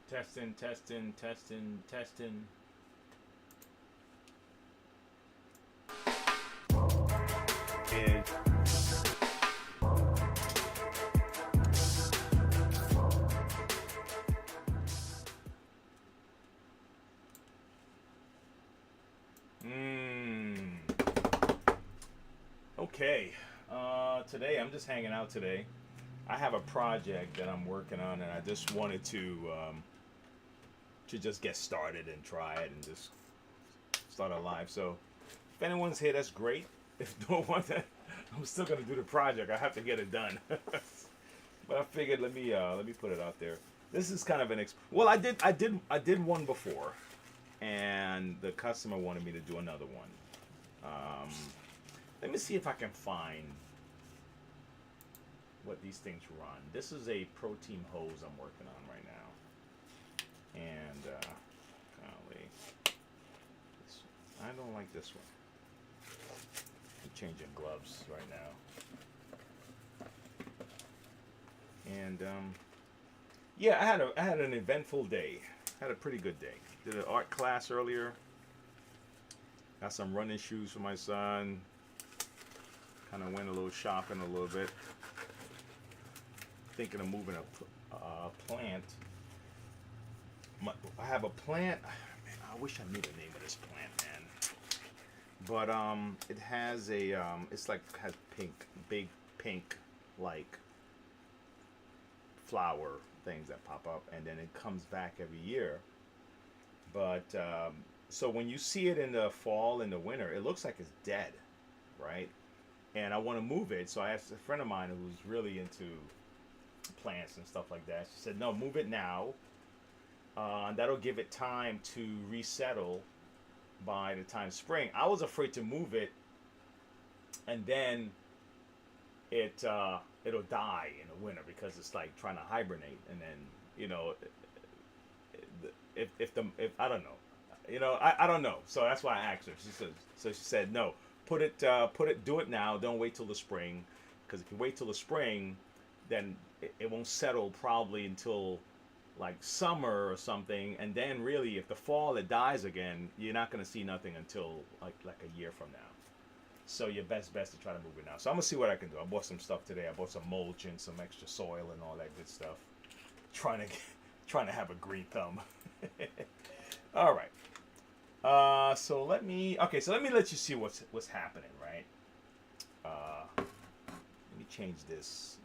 Testing, testing, testing, testing. Is mm, okay. Today I'm just hanging out today. I have a project that I'm working on, and I just wanted to just get started and try it and just start a live. So if anyone's here, that's great. If no one, I'm still gonna do the project. I have to get it done. But I figured let me put it out there. This is kind of well, I did one before, and the customer wanted me to do another one. Um, Let me see if I can find what these things run. This is a protein hose I'm working on right now, and golly, I don't like this one. I'm changing gloves right now, and yeah, I had an eventful day. Had a pretty good day. Did an art class earlier. Got some running shoes for my son. Kind of went a little shopping a little bit. Thinking of moving a plant. I have a plant. Man, I wish I knew the name of this plant, man. But it has a it's like has big pink like flower things that pop up, and then it comes back every year. But so when you see it in the fall and the winter, it looks like it's dead, right? And I want to move it, so I asked a friend of mine who's really into plants and stuff like that. She said, "No, move it now. That'll give it time to resettle by the time spring." I was afraid to move it, and then it'll die in the winter because it's like trying to hibernate, and then you know if I don't know, I don't know. So that's why I asked her. She said no, do it now. Don't wait till the spring, because if you wait till the spring, then it won't settle probably until like summer or something, and then really if the fall it dies again, you're not gonna see nothing until like a year from now. So your best to try to move it now. So I'm gonna see what I can do. I bought some stuff today. I bought some mulch and some extra soil and all that good stuff. Trying to trying to have a green thumb. All right. So let me let you see what's happening, right? Let me change this.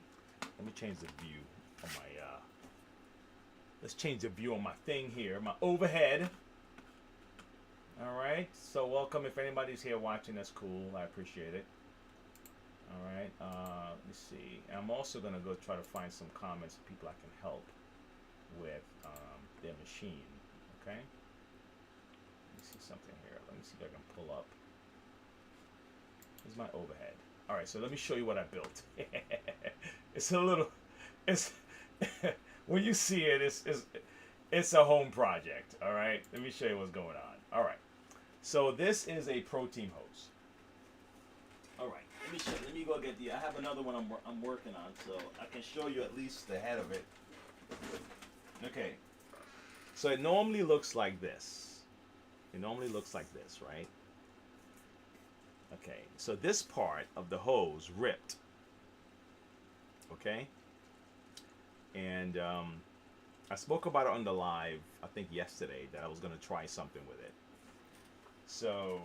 Let me change the view on my. Let's change the view on my thing here, my overhead. All right. So welcome if anybody's here watching. That's cool. I appreciate it. All right. Let me see. And I'm also gonna go try to find some comments of people I can help with their machine. Okay. Let me see something here. Let me see if I can pull up. This is my overhead. All right. So let me show you what I built. It's a little. It's when you see it, it's a home project. All right. Let me show you what's going on. All right. So this is a protein hose. All right. Let me go get I have another one I'm working on, so I can show you at least the head of it. Okay. So it normally looks like this. It normally looks like this, right? Okay. So this part of the hose ripped. Okay. And I spoke about it on the live, I think yesterday, that I was going to try something with it. So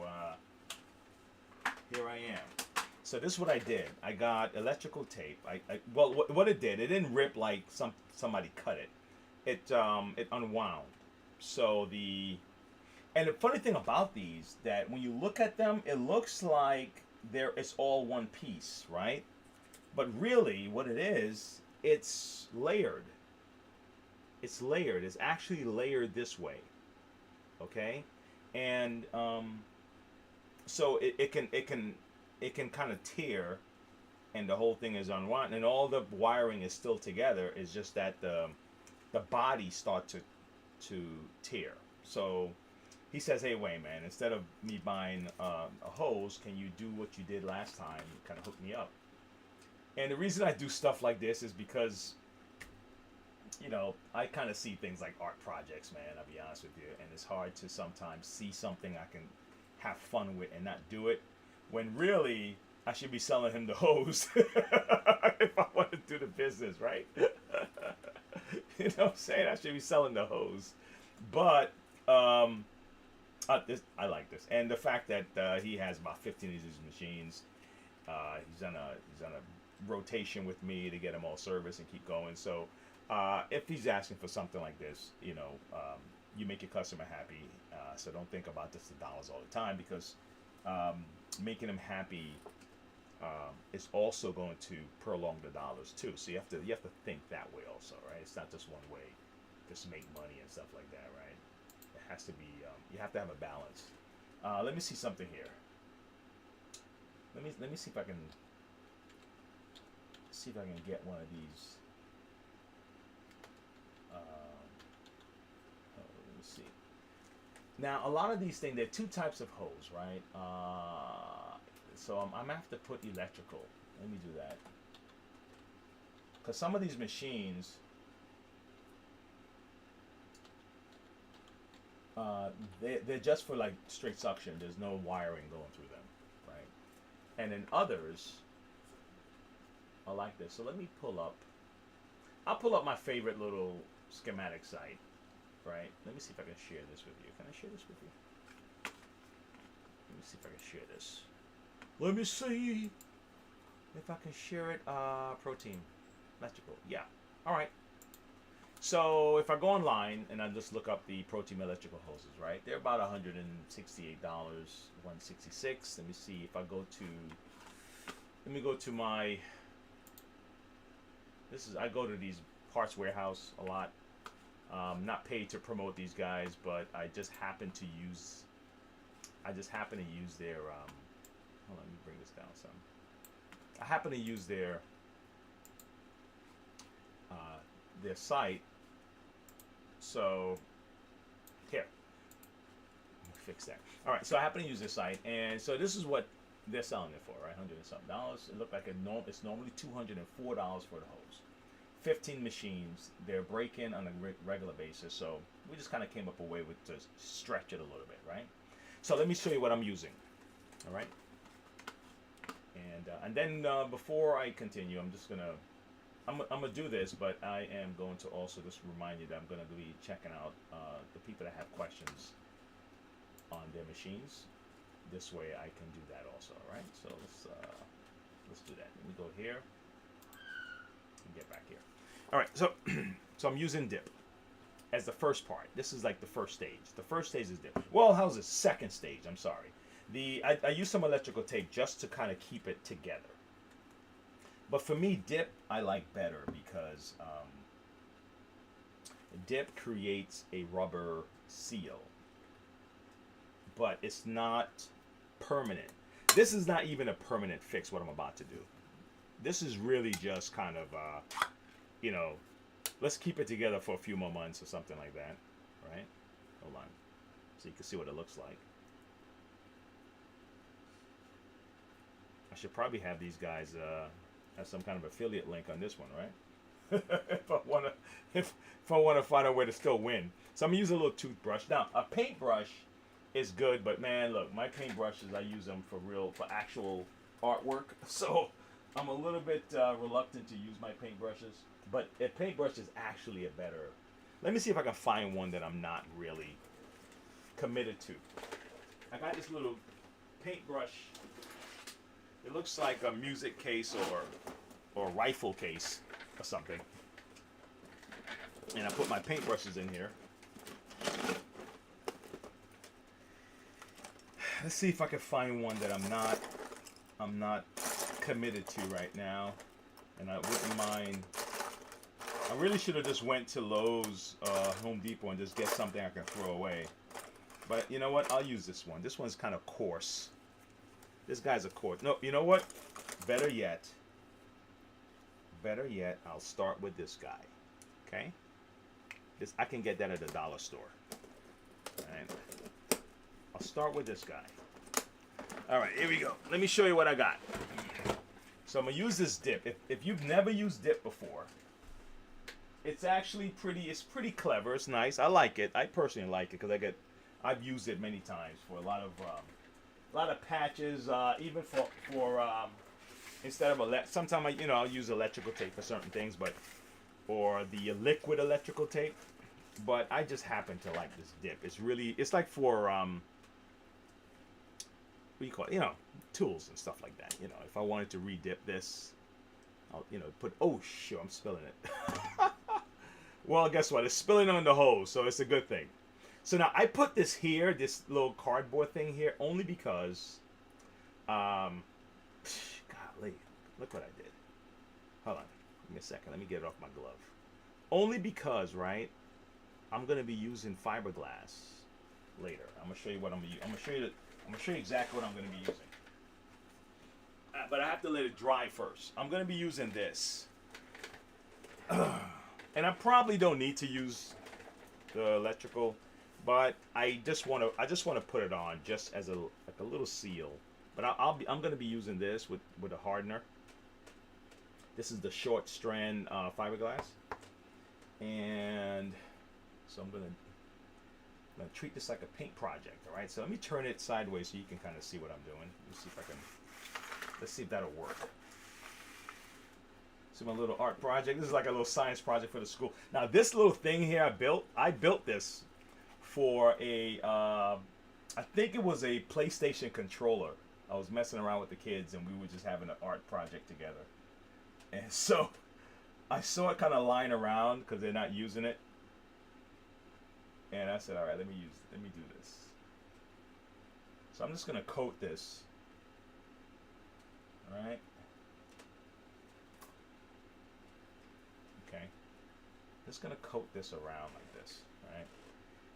here I am. So this is what I did. I got electrical tape. Well, what it did, it didn't rip like somebody cut it. It unwound. So and the funny thing about these, that when you look at them, it looks like it's all one piece, right? But really, what it is, it's layered. It's layered. It's actually layered this way. Okay, and so it can kind of tear, and the whole thing is unwound, and all the wiring is still together. It's just that the body start to tear. So he says, "Hey, wait, man, instead of me buying a hose, can you do what you did last time? Kind of hook me up." And the reason I do stuff like this is because you know, I kind of see things like art projects, man. I'll be honest with you, and it's hard to sometimes see something I can have fun with and not do it, when really I should be selling him the hose if I want to do the business, right? You know what I'm saying? I should be selling the hose, but I like this, and the fact that he has about 15 of these machines. He's on a rotation with me to get them all serviced and keep going. So if he's asking for something like this, you know, you make your customer happy. So don't think about just the dollars all the time, because making them happy is also going to prolong the dollars too. So you have to think that way also, right? It's not just one way, just make money and stuff like that, right? It has to be. You have to have a balance. Let me see something here. Let me see if I can get one of these. Let me see. Now, a lot of these things, there are two types of hose, right? So I'm gonna have to put electrical. Let me do that, because some of these machines, they're just for like straight suction. There's no wiring going through them, right? And then others are like this. So let me pull up. I'll pull up my favorite little schematic site, right? Let me see if I can share this with you. Can I share this with you? Let me see if I can share this. Let me see if I can share it. Protein, electrical. Yeah. All right. So if I go online and I just look up the Protein electrical hoses, right? They're about $168, $166. Let me see if I go to. Let me go to my. I go to these Parts Warehouse a lot. Not paid to promote these guys, but I just happen to use their. Hold on, let me bring this down some. I happen to use their site. So here, let me fix that. All right, so I happen to use this site, and so this is what they're selling it for, right? $100 and something. It looked like it's normally $204 for the hose. 15 machines. They're break-in on a regular basis, so we just kind of came up a way to stretch it a little bit, right? So let me show you what I'm using. All right. And then before I continue, I'm gonna do this, but I am going to also just remind you that I'm gonna be checking out the people that have questions on their machines. This way I can do that also. All right. So let's do that. Let me go here and get back here. All right. So so I'm using dip as the first part. This is like the first stage. The first stage is dip. Well, how's the second stage? I'm sorry. I use some electrical tape just to kind of keep it together. But for me, dip I like better because dip creates a rubber seal, but it's not permanent. This is not even a permanent fix, what I'm about to do. This is really just kind of, let's keep it together for a few more months or something like that, right? Hold on, so you can see what it looks like. I should probably have these guys have some kind of affiliate link on this one, right? if I wanna find a way to still win. So I'm gonna use a little toothbrush. Now a paintbrush is good, but man, look, my paintbrushes, I use them for actual artwork. So I'm a little bit reluctant to use my paintbrushes. But a paintbrush is actually a better. Let me see if I can find one that I'm not really committed to. I got this little paintbrush. It looks like a music case or rifle case or something. And I put my paintbrushes in here. Let's see if I can find one that I'm not committed to right now. And I wouldn't mind. I really should have just went to Lowe's, Home Depot, and just get something I can throw away. But you know what? I'll use this one. This one's kind of coarse. This guy's a coarse. No, you know what? Better yet, I'll start with this guy. Okay? I can get that at the dollar store. Alright. I'll start with this guy. Alright, here we go. Let me show you what I got. So I'm going to use this dip. If you've never used dip before, it's actually it's pretty clever. It's nice. I like it. I personally like it because I've used it many times for a lot of patches, even for instead of sometimes I'll use electrical tape for certain things, but or the liquid electrical tape. But I just happen to like this dip. It's like for what do you call it? Tools and stuff like that. If I wanted to redip this, I'll put. Oh shoot, I'm spilling it. Well, guess what? It's spilling on the hose, so it's a good thing. So now I put this here, this little cardboard thing here, only because, golly, look what I did. Hold on, give me a second. Let me get it off my glove. Only because, right? I'm gonna be using fiberglass later. I'm gonna show you what I'm gonna show you exactly what I'm gonna be using. But I have to let it dry first. I'm gonna be using this, and I probably don't need to use the electrical. But I just want to put it on just as a little seal. But I'm going to be using this with a hardener. This is the short strand fiberglass, and so I'm going to treat this like a paint project. All right. So let me turn it sideways so you can kind of see what I'm doing. Let's see if that'll work. So my little art project. This is like a little science project for the school. Now this little thing here I built this for I think it was a PlayStation controller. I was messing around with the kids and we were just having an art project together. And so I saw it kind of lying around because they're not using it. And I said, all right, let me do this. So I'm just going to coat this. All right. Okay. Just going to coat this around like this. All right.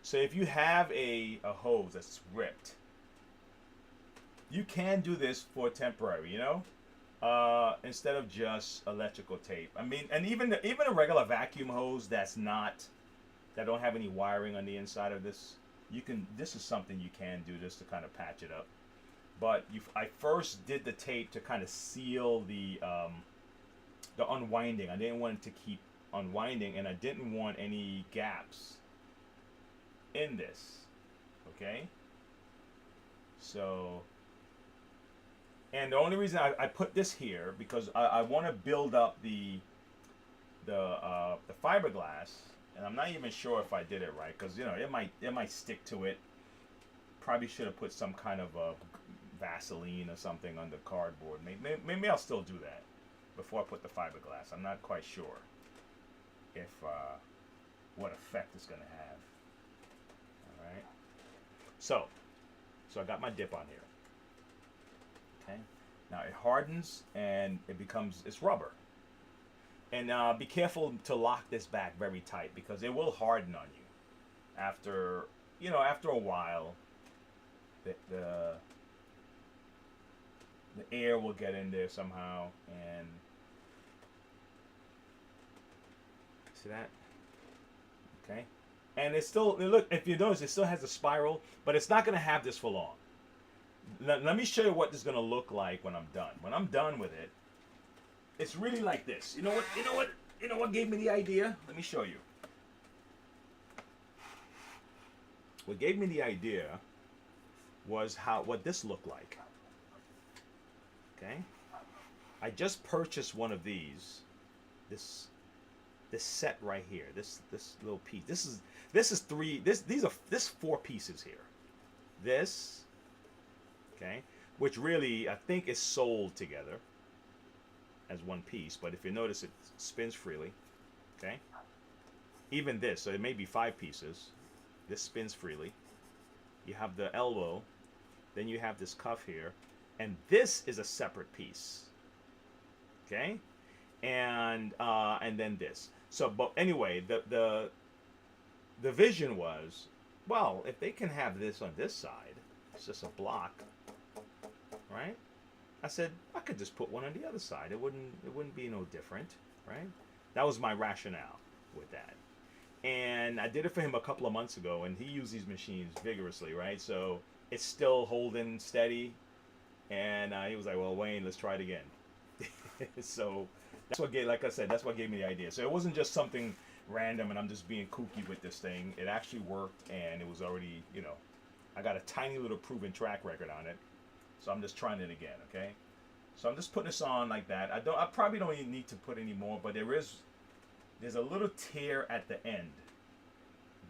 So if you have a hose that's ripped, you can do this for temporary, instead of just electrical tape. I mean, and even a regular vacuum hose that don't have any wiring on the inside of this, this is something you can do just to kind of patch it up. But I first did the tape to kind of seal the unwinding. I didn't want it to keep unwinding, and I didn't want any gaps in this. Okay, so, and the only reason I put this here because I want to build up the fiberglass, and I'm not even sure if I did it right because it might stick to it. Probably should have put some kind of Vaseline or something on the cardboard. Maybe I'll still do that before I put the fiberglass. I'm not quite sure if what effect it's going to have. All right. So I got my dip on here. Okay. Now it hardens and it's rubber. And be careful to lock this back very tight because it will harden on you after a while. The air will get in there somehow, and see that? Okay. And it's still, look, if you notice, it still has a spiral, but it's not going to have this for long. Let me show you what this is going to look like when I'm done. When I'm done with it, it's really like this. You know what gave me the idea? Let me show you. What gave me the idea was what this looked like. Okay? I just purchased one of these. This set right here. This little piece. This is 4 pieces here. This, okay, which really I think is sold together as one piece, but if you notice it spins freely. Okay? Even this, so it may be 5 pieces. This spins freely. You have the elbow, then you have this cuff here, and this is a separate piece. Okay? And then this. So, but anyway, the vision was, well, if they can have this on this side, it's just a block, right? I said I could just put one on the other side. It wouldn't be no different, right? That was my rationale with that. And I did it for him a couple of months ago, and he used these machines vigorously, right? So it's still holding steady, and he was like, "Well, Wayne, let's try it again." So that's what gave, like I said, that's what gave me the idea. So it wasn't just something random and I'm just being kooky with this thing. It actually worked, and it was already, you know, I got a tiny little proven track record on it. So I'm just trying it again, okay? So I'm just putting this on like that. I probably don't even need to put any more, but there's a little tear at the end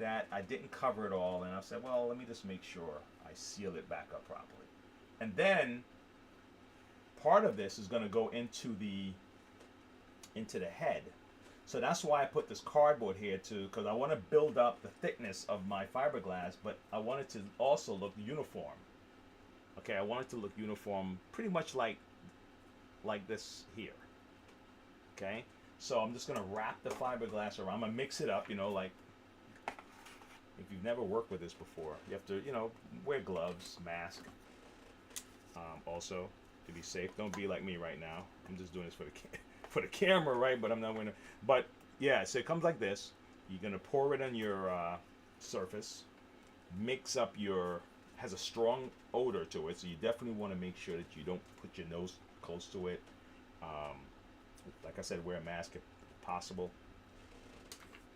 that I didn't cover it all, and I said, well, let me just make sure I seal it back up properly. And then part of this is going to go into the head. So that's why I put this cardboard here too, because I want to build up the thickness of my fiberglass, but I want it to also look uniform. Okay, I want it to look uniform, pretty much like this here. Okay, so I'm just gonna wrap the fiberglass around. I'm gonna mix it up, you know, like if you've never worked with this before, you have to, you know, wear gloves, mask. Also, to be safe, don't be like me right now. I'm just doing this for the camera, right? But I'm not gonna. But yeah, so it comes like this. You're gonna pour it on your surface. Mix up your. Has a strong odor to it, so you definitely want to make sure that you don't put your nose close to it. Like I said, wear a mask if possible.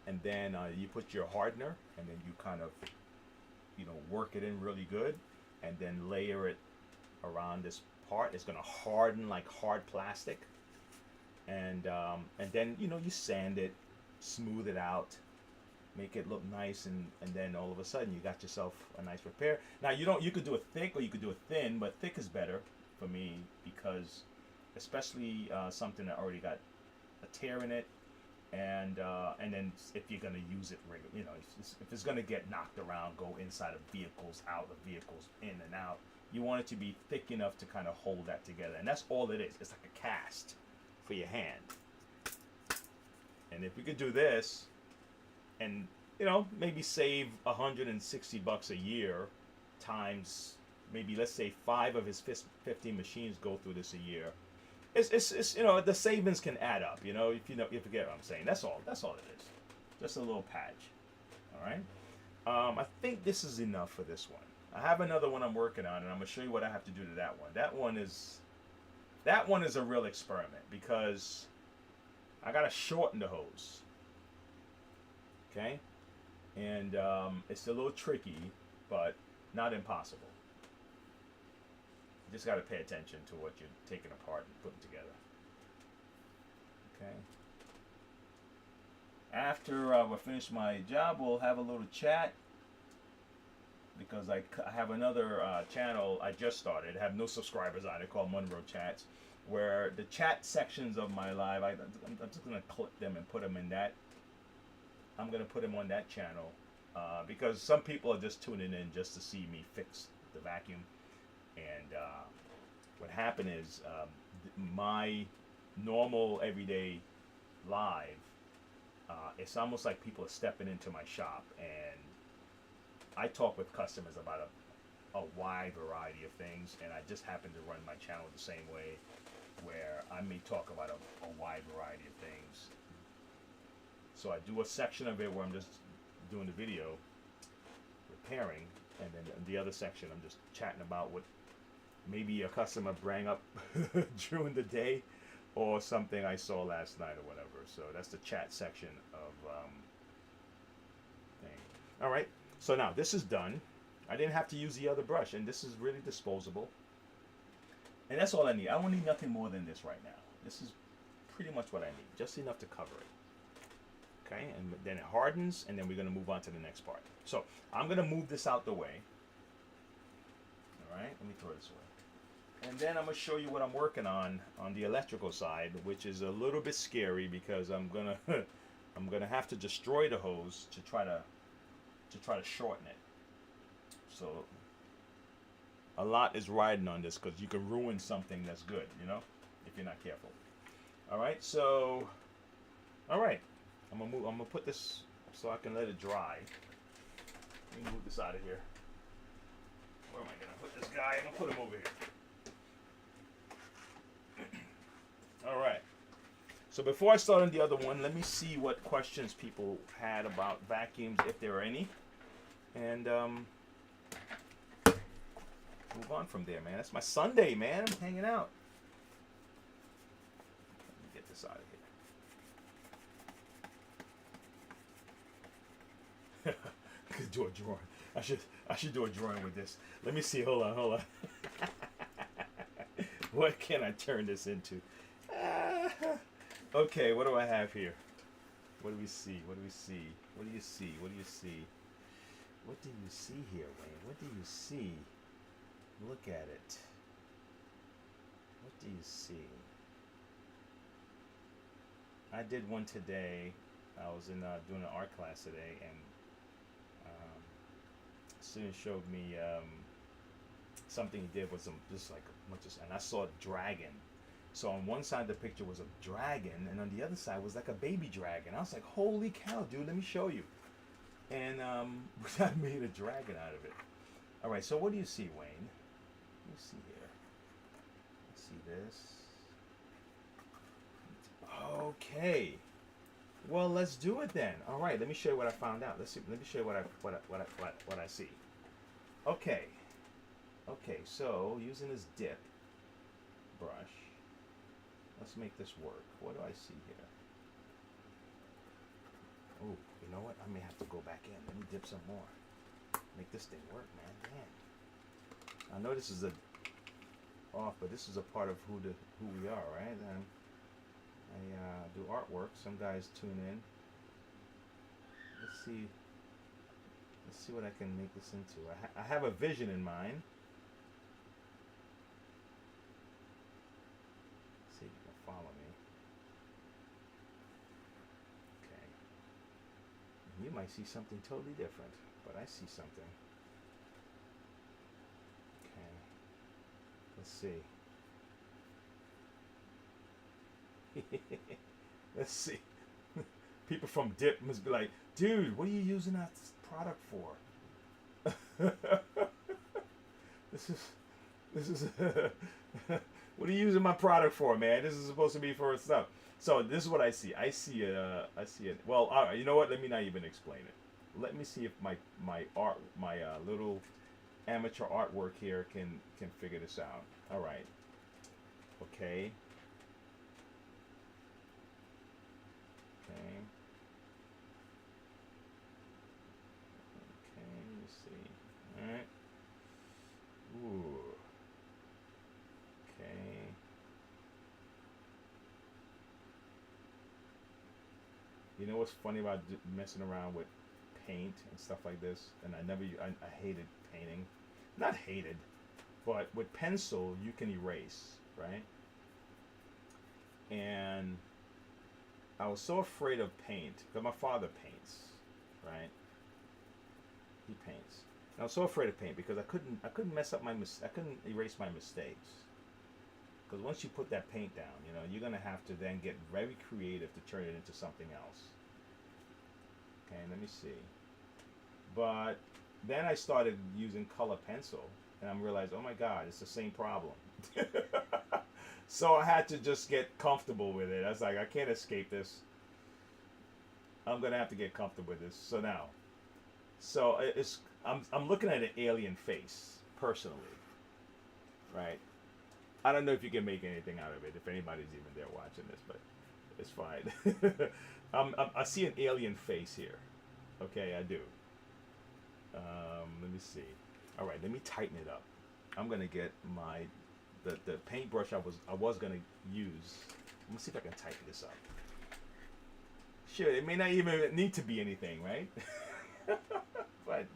And then you put your hardener, and then you kind of, you know, work it in really good, and then layer it around this part. It's gonna harden like hard plastic, and then, you know, you sand it, smooth it out, make it look nice, and then all of a sudden you got yourself a nice repair. Now you could do it thick or you could do it thin, but thick is better for me, because especially something that already got a tear in it, and then if you're gonna use it regularly, you know, if it's gonna get knocked around, go inside of vehicles, out of vehicles, in and out, you want it to be thick enough to kind of hold that together, and that's all it is. It's like a cast for your hand. And if we could do this, and, you know, maybe save $160 a year times, maybe let's say 5 of his 15 machines go through this a year. It's you know, the savings can add up, you know, if you get what I'm saying. That's all it is. Just a little patch. All right. I think this is enough for this one. I have another one I'm working on, and I'm gonna show you what I have to do to that one. That one is a real experiment, because I gotta shorten the hose. Okay, and it's a little tricky, but not impossible. You just got to pay attention to what you're taking apart and putting together. Okay. After we finish my job, we'll have a little chat, because I have another channel I just started. I have no subscribers on it, called Monroe Chats, where the chat sections of my live, I'm just going to clip them and put them in that. I'm going to put them on that channel, because some people are just tuning in just to see me fix the vacuum. And what happened is, my normal everyday live, it's almost like people are stepping into my shop, and I talk with customers about a wide variety of things, and I just happen to run my channel the same way, where I may talk about a wide variety of things. So I do a section of it where I'm just doing the video, repairing, and then the other section I'm just chatting about what maybe a customer bring up during the day, or something I saw last night or whatever. So that's the chat section of thing. All right. So now this is done. I didn't have to use the other brush, and this is really disposable. And that's all I need. I don't need nothing more than this right now. This is pretty much what I need, just enough to cover it. Okay, and then it hardens, and then we're going to move on to the next part. So I'm going to move this out the way. All right, let me throw this away. And then I'm going to show you what I'm working on the electrical side, which is a little bit scary, because I'm gonna have to destroy the hose to try to shorten it. So a lot is riding on this, because you can ruin something that's good, you know, if you're not careful. All right, so all right. I'm gonna put this so I can let it dry. Let me move this out of here. Where am I gonna put this guy? I'm gonna put him over here. All right. So before I start on the other one, let me see what questions people had about vacuums, if there are any, and move on from there, man. That's my Sunday, man. I'm hanging out. Let me get this out of here. I could do a drawing. I should do a drawing with this. Let me see. Hold on. What can I turn this into? Ah, okay, what do I have here? What do we see? What do we see? What do you see? What do you see? What do you see here, Wayne? What do you see? Look at it. What do you see? I did one today. I was in doing an art class today, and a student showed me something he did with some just like a bunch of, and I saw a dragon. So on one side of the picture was a dragon, and on the other side was like a baby dragon. I was like, "Holy cow, dude! Let me show you." And I made a dragon out of it. All right. So what do you see, Wayne? What do you see here? See this? Okay. Well, let's do it then. All right. Let me show you what I found out. Let's see. Let me show you what I see. Okay. Okay. So using this dip brush, let's make this work. What do I see here? Oh, you know what? I may have to go back in. Let me dip some more. Make this thing work, man. Damn. I know this is a off, but this is a part of who we are, right? And I do artwork. Some guys tune in. Let's see. Let's see what I can make this into. I have a vision in mind. Let's see if you can follow me. Okay. You might see something totally different, but I see something. Okay. Let's see. Let's see. People from Dip must be like, dude, what are you using that product for? This is what are you using my product for, man? This is supposed to be for stuff. So this is what I see. I see it. Well, all right, you know what? Let me not even explain it. Let me see if my little amateur artwork here can figure this out. All right. Okay. Okay. Okay, let me see. Alright. Ooh. Okay. You know what's funny about messing around with paint and stuff like this? And I hated painting. Not hated, but with pencil you can erase, right? And I was so afraid of paint because my father paints, right? He paints. And I was so afraid of paint because I couldn't mess up I couldn't erase my mistakes. Because once you put that paint down, you know, you're gonna have to then get very creative to turn it into something else. Okay, let me see. But then I started using color pencil, and I realized, oh my God, it's the same problem. So I had to just get comfortable with it. I was like, I can't escape this. I'm gonna have to get comfortable with this. So I'm looking at an alien face personally, right? I don't know if you can make anything out of it, if anybody's even there watching this, but it's fine. I see an alien face here. Okay, I do. Let me see. All right, let me tighten it up. I'm gonna get the paintbrush I was gonna use. Let me see if I can tighten this up. Sure, it may not even need to be anything, right? But let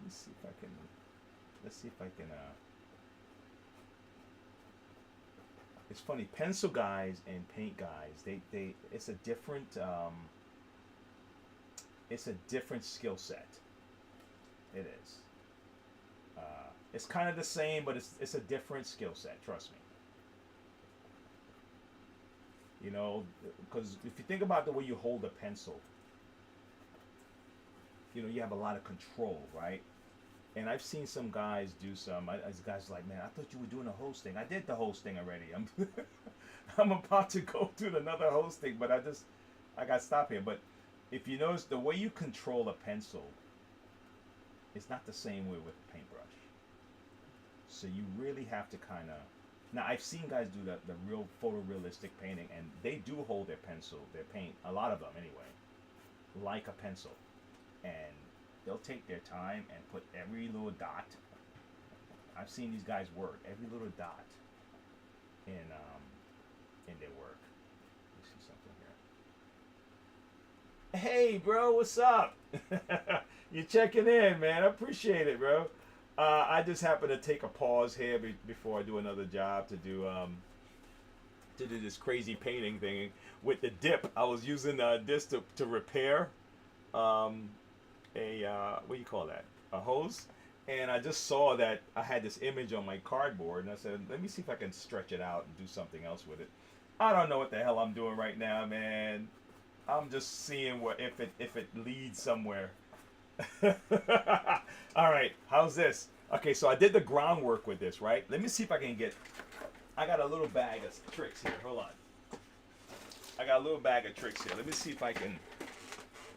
me see if I can. Let's see if I can. It's funny, pencil guys and paint guys. They it's a different. It's a different skill set. It is. It's kind of the same, but it's a different skill set. Trust me. You know, because if you think about the way you hold a pencil, you know, you have a lot of control, right? And I've seen some guys do some. Guys like, man, I thought you were doing a hosting. I did the hosting already. I'm about to go do another hosting, but I got stopped here. But if you notice, the way you control a pencil is not the same way with a paintbrush. So you really have to kind of. Now I've seen guys do the real photorealistic painting, and they do hold their pencil, their paint, a lot of them anyway, like a pencil. and they'll take their time and put every little dot. I've seen these guys work every little dot in their work. Let me see something here. Hey, bro, what's up? You checking in, man? I appreciate it, bro. I just happen to take a pause here before I do another job to do this crazy painting thing with the dip. I was using this to repair what do you call that? A hose. And I just saw that I had this image on my cardboard, and I said, let me see if I can stretch it out and do something else with it. I don't know what the hell I'm doing right now, man. I'm just seeing if it leads somewhere. All right, how's this? Okay, so I did the groundwork with this, right? Let me see if I can get. I got a little bag of tricks here. Hold on. I got a little bag of tricks here. Let me see if I can.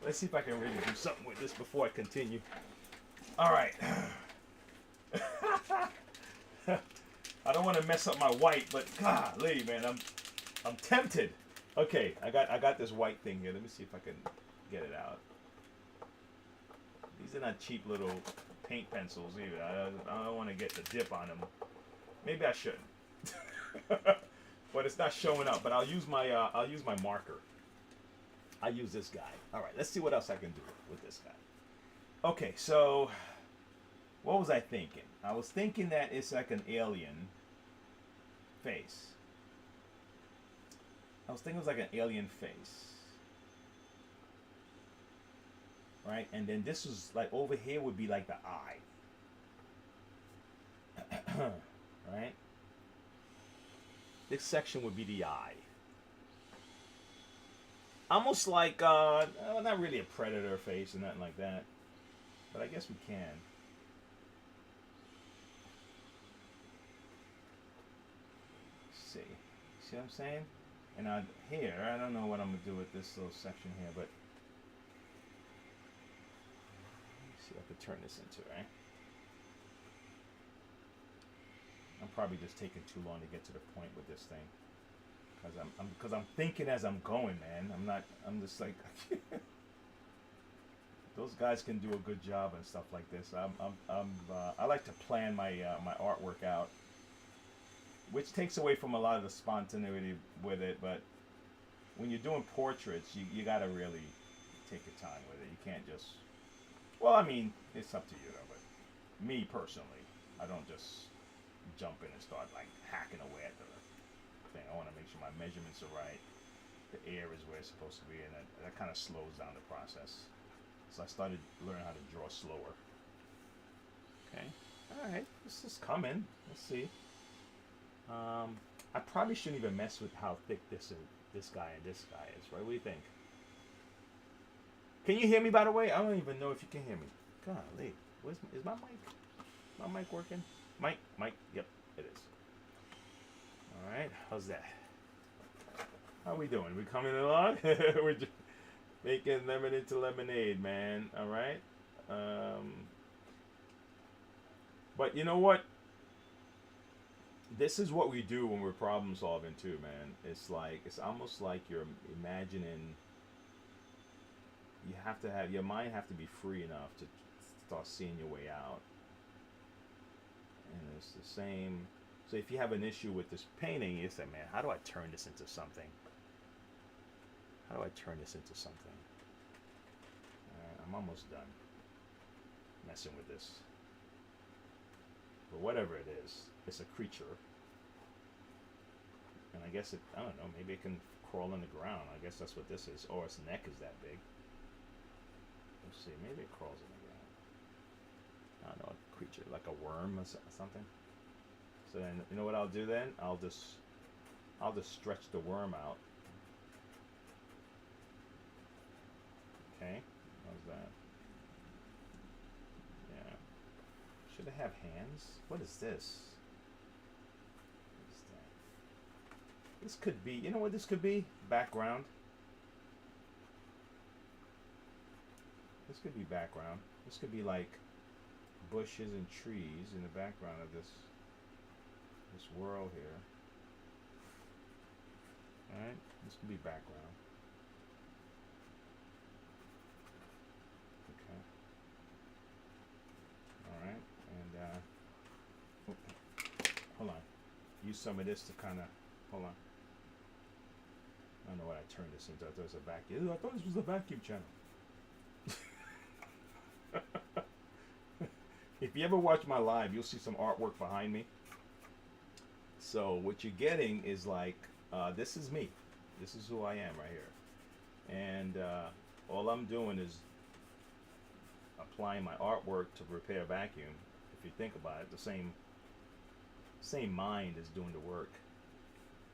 Let's see if I can really do something with this before I continue. All right. I don't want to mess up my white, but golly, man, I'm tempted. Okay, I got this white thing here. Let me see if I can get it out. These are not cheap little paint pencils either. I don't want to get the dip on them. Maybe I shouldn't. But it's not showing up. But I'll use my marker. I use this guy. All right, let's see what else I can do with this guy. Okay, so what was I thinking? I was thinking that it's like an alien face. I was thinking it was like an alien face. Right? And then this was like over here would be like the eye. Right? This section would be the eye. Almost like, not really a predator face or nothing like that. But I guess we can. See. See what I'm saying? And here, I don't know what I'm going to do with this little section here, but let's see what I could turn this into, right? I'm probably just taking too long to get to the point with this thing. Because I'm thinking as I'm going, man. I'm just like those guys can do a good job and stuff like this. I like to plan my my artwork out, which takes away from a lot of the spontaneity with it. But when you're doing portraits, you gotta really take your time with it. You can't just. Well, I mean, it's up to you though. But me personally, I don't just jump in and start like hacking away at the thing. I want to make sure my measurements are right. The air is where it's supposed to be, and that kind of slows down the process. So I started learning how to draw slower. Okay. All right. This is coming. Let's see. I probably shouldn't even mess with how thick this guy and this guy is, right? What do you think? Can you hear me, by the way? I don't even know if you can hear me. Golly. Is my mic? My mic working? Mic? Yep, it is. All right. How's that? How we doing? We coming along? We're just making lemon into lemonade, man. All right. But you know what? This is what we do when we're problem solving too, man. It's almost like you're imagining. You have to have your mind have to be free enough to start seeing your way out. And it's the same. So if you have an issue with this painting, you say, man, how do I turn this into something? How do I turn this into something? I'm almost done messing with this. But whatever it is, it's a creature. And I guess I don't know, maybe it can crawl on the ground. I guess that's what this is. Or its neck is that big. Let's see, maybe it crawls on the ground. I don't know, a creature, like a worm or something. So then, you know what I'll do then? I'll just stretch the worm out. Okay, how's that? Yeah. Should it have hands? What is this? What is that? This could be, you know what this could be? Background. This could be background. This could be like bushes and trees in the background of this world here. Alright, this could be background. Okay. use some of this to kind of, hold on. I don't know what I turned this into. I thought it was a vacuum. I thought this was a vacuum channel. If you ever watch my live, you'll see some artwork behind me. So what you're getting is like, this is me. This is who I am right here. And all I'm doing is applying my artwork to repair a vacuum. If you think about it, the same mind is doing the work.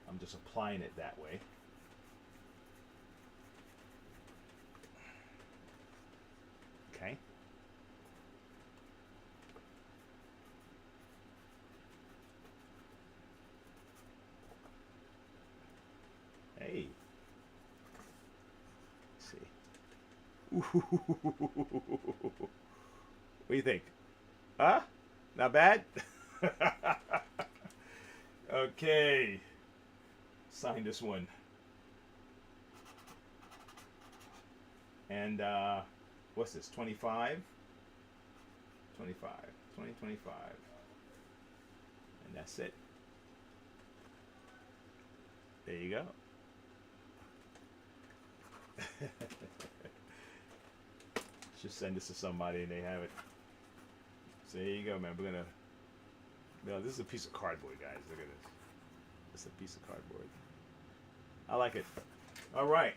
I'm just applying it that way. Okay. Hey. Let's see. What do you think? Huh? Not bad? Okay. Sign this one. And what's this? 25? 25. 2025. And that's it. There you go. Just send this to somebody and they have it. So there you go, man. We're gonna. No, this is a piece of cardboard, guys. Look at this. It's a piece of cardboard. I like it. All right,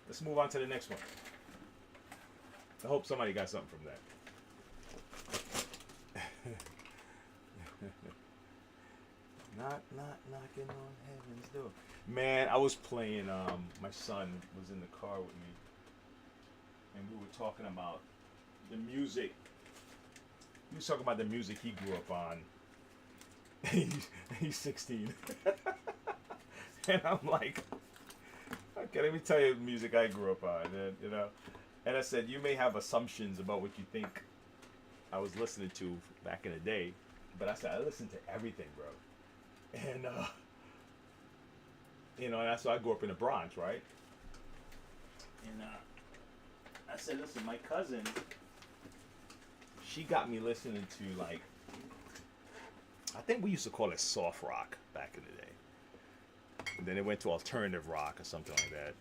let's move on to the next one. I hope somebody got something from that. Not knocking on heaven's door. Man, I was playing. My son was in the car with me, and we were talking about the music. He was talking about the music he grew up on. He's 16, and I'm like, okay, let me tell you the music I grew up on, and, you know. And I said, you may have assumptions about what you think I was listening to back in the day, but I said I listened to everything, bro. And you know, that's why I grew up in the Bronx, right? And I said, listen, my cousin, she got me listening to, like, I think we used to call it soft rock back in the day. And then it went to alternative rock or something like that.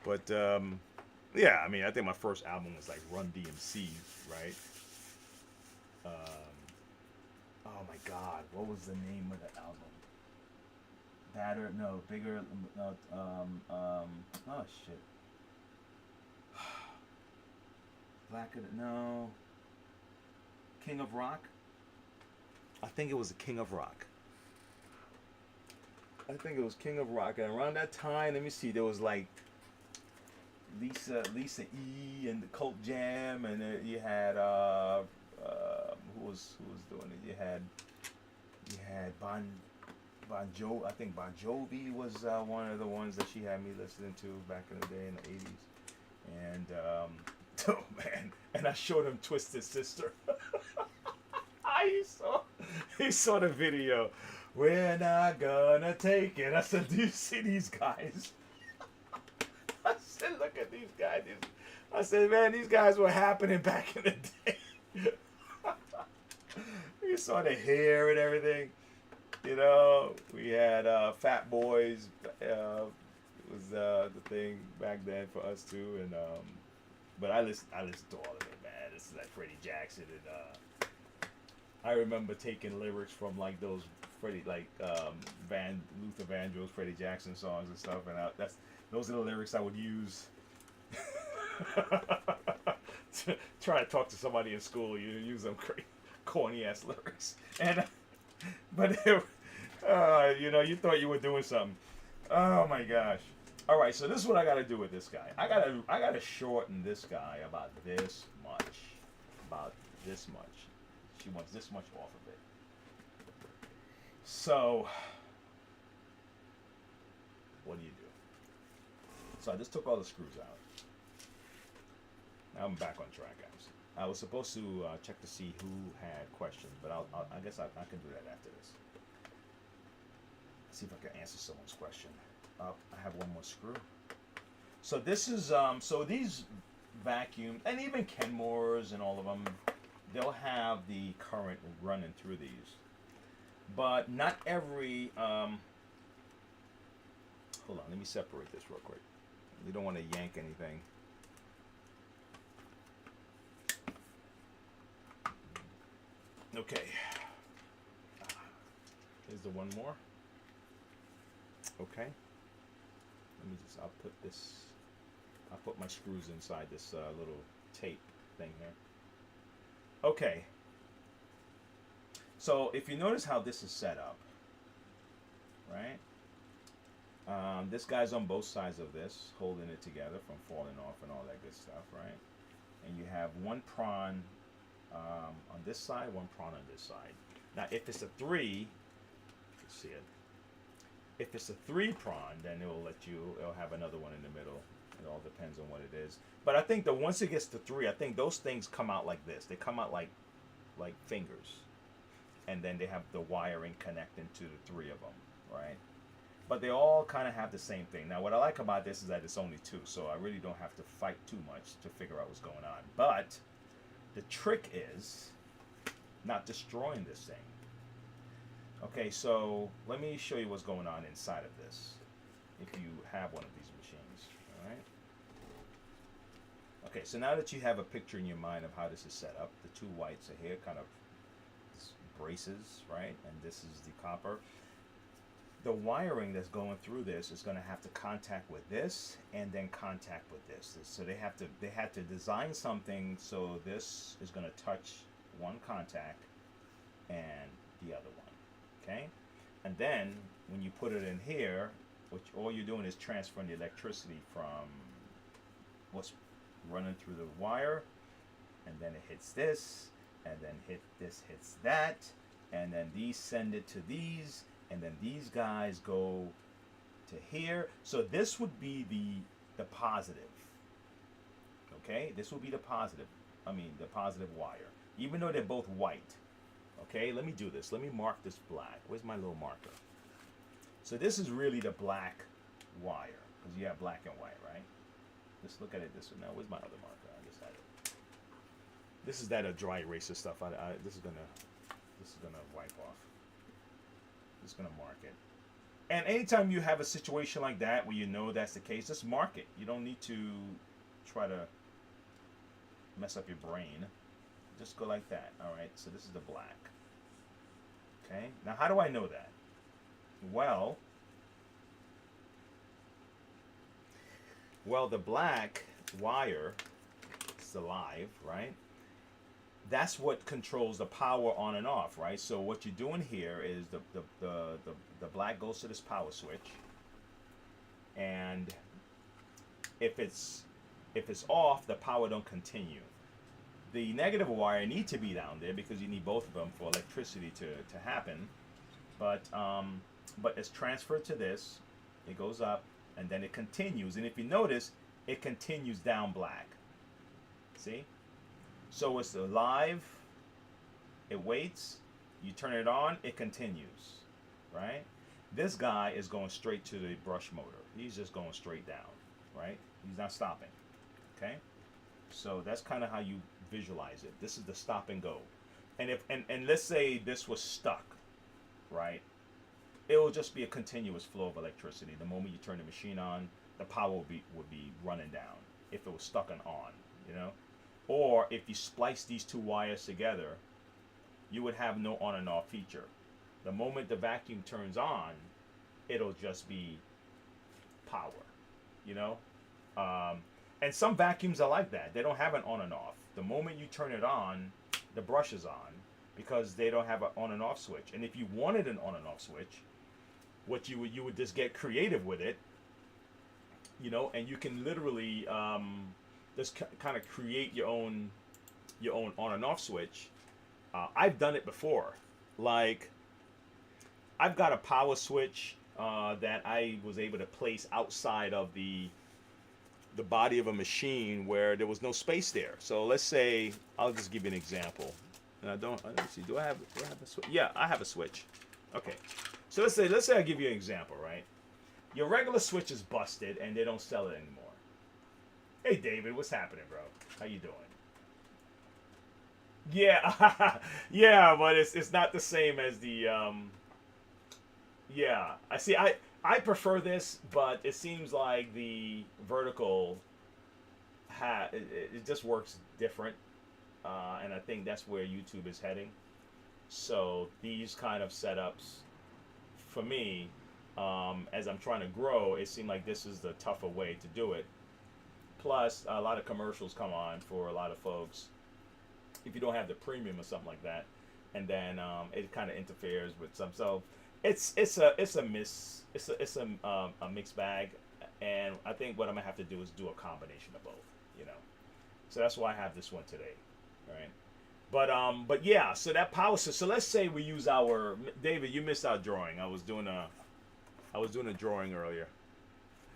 But yeah, I mean, I think my first album was like Run DMC, right? Oh my God, what was the name of the album? Bigger, oh shit. King of Rock? I think it was the King of Rock. I think it was King of Rock. And around that time, let me see, there was like Lisa E and the Cult Jam, and you had who was doing it? You had Bon Jovi. I think Bon Jovi was one of the ones that she had me listening to back in the day in the 80s. And oh man, and I showed him Twisted Sister. He saw the video. We're not gonna take it. I said, do you see these guys? I said, look at these guys. I said, man, these guys were happening back in the day. You saw the hair and everything. You know, we had Fat Boys. It was the thing back then for us too. And but I listened to all of it, man. This is like Freddie Jackson, and I remember taking lyrics from like those Luther Vandross, Freddie Jackson songs and stuff, and those are the lyrics I would use. To try to talk to somebody in school, you use them corny ass lyrics, and but you know, you thought you were doing something. Oh my gosh! All right, so this is what I got to do with this guy. I gotta shorten this guy about this much, She wants this much off of it. So, what do you do? So I just took all the screws out. Now I'm back on track, guys. I was supposed to check to see who had questions, but I guess I can do that after this. Let's see if I can answer someone's question. I have one more screw. So this is so these vacuums, and even Kenmore's and all of them, they'll have the current running through these, but not every. Hold on, let me separate this real quick. You don't want to yank anything. Okay. Here's the one more. Okay. I'll put my screws inside this little tape thing here. Okay. So if you notice how this is set up, right? This guy's on both sides of this, holding it together from falling off and all that good stuff, right? And you have one prawn on this side, one prawn on this side. Now, if it's a 3, let's see it. If it's a 3 prawn, then it'll have another one in the middle. It all depends on what it is. But I think that once it gets to 3, I think those things come out like this. They come out like fingers, and then they have the wiring connecting to the 3 of them, right? But they all kind of have the same thing. Now, what I like about this is that it's only 2, so I really don't have to fight too much to figure out what's going on. But the trick is not destroying this thing. Okay, so let me show you what's going on inside of this, if you have one of these machines, all right? Okay, so now that you have a picture in your mind of how this is set up, the 2 whites are here, kind of braces, right? And this is the copper. The wiring that's going through this is going to have to contact with this and then contact with this. So they had to design something so this is going to touch one contact and the other one. Okay, and then when you put it in here, which all you're doing is transferring the electricity from what's running through the wire, and then it hits this, and then this hits that, and then these send it to these, and then these guys go to here. So this would be the positive. Okay, this would be the positive. I mean the positive wire, even though they're both white. Okay, let me do this. Let me mark this black. Where's my little marker? So this is really the black wire, because you have black and white, right? Let's look at it this way. Now, where's my other marker? I just had it. This is that dry eraser stuff. This is gonna wipe off. Just gonna mark it. And anytime you have a situation like that where you know that's the case, just mark it. You don't need to try to mess up your brain. Just go like that. All right, so this is the black. Okay, now how do I know that? Well, the black wire is alive, right? That's what controls the power on and off, right? So what you're doing here is the black goes to this power switch, and if it's off, the power don't continue. The negative wire need to be down there because you need both of them for electricity to happen. But it's transferred to this, it goes up, and then it continues. And if you notice, it continues down black. See? So it's alive, it waits, you turn it on, it continues, right? This guy is going straight to the brush motor. He's just going straight down, right? He's not stopping, okay? So that's kind of how you visualize it. This is the stop and go. And let's say this was stuck, right? It will just be a continuous flow of electricity. The moment you turn the machine on, the power would be running down if it was stuck on, you know? Or if you splice these 2 wires together, you would have no on and off feature. The moment the vacuum turns on, it'll just be power, you know? And some vacuums are like that. They don't have an on and off. The moment you turn it on, the brush is on because they don't have an on and off switch. And if you wanted an on and off switch, what you would just get creative with it, you know, and you can literally just kind of create your own on and off switch. I've done it before. Like, I've got a power switch that I was able to place outside of the body of a machine where there was no space there. So let's say, I'll just give you an example. And let's see, do I have a switch? Yeah, I have a switch. Okay. So let's say I give you an example, right? Your regular switch is busted and they don't sell it anymore. Hey David, what's happening, bro? How you doing? Yeah, yeah, but it's not the same as the yeah. I see. I prefer this, but it seems like the vertical it just works different, and I think that's where YouTube is heading. So these kind of setups, for me, as I'm trying to grow, it seemed like this is the tougher way to do it. Plus, a lot of commercials come on for a lot of folks if you don't have the premium or something like that, and then it kind of interferes with some. So it's a mixed bag, and I think what I'm gonna have to do is do a combination of both. You know, so that's why I have this one today, right? But yeah, so that power. So let's say we use our David. You missed our drawing. I was doing a drawing earlier.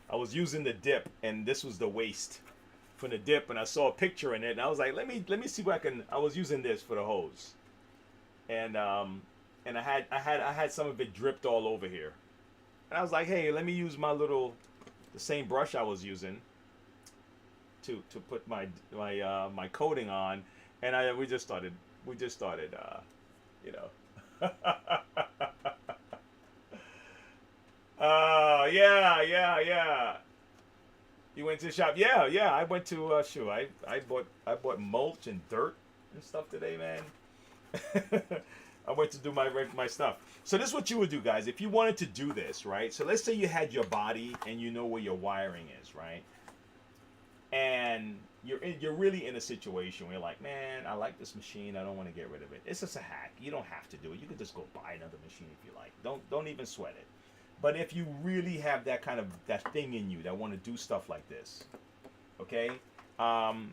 I was using the dip, and this was the waste from the dip, and I saw a picture in it, and I was like, let me see what I can. I was using this for the hose, and I had some of it dripped all over here, and I was like, hey, let me use the same brush I was using to put my coating on, and we just started you know. Yeah, yeah, yeah. You went to the shop? Yeah, yeah. I went to shoot. I bought mulch and dirt and stuff today, man. I went to do my stuff. So this is what you would do, guys, if you wanted to do this, right? So let's say you had your body and you know where your wiring is, right? And you're really in a situation where you're like, man, I like this machine. I don't want to get rid of it. It's just a hack. You don't have to do it. You could just go buy another machine if you like. Don't even sweat it. But if you really have that thing in you that want to do stuff like this, okay, um,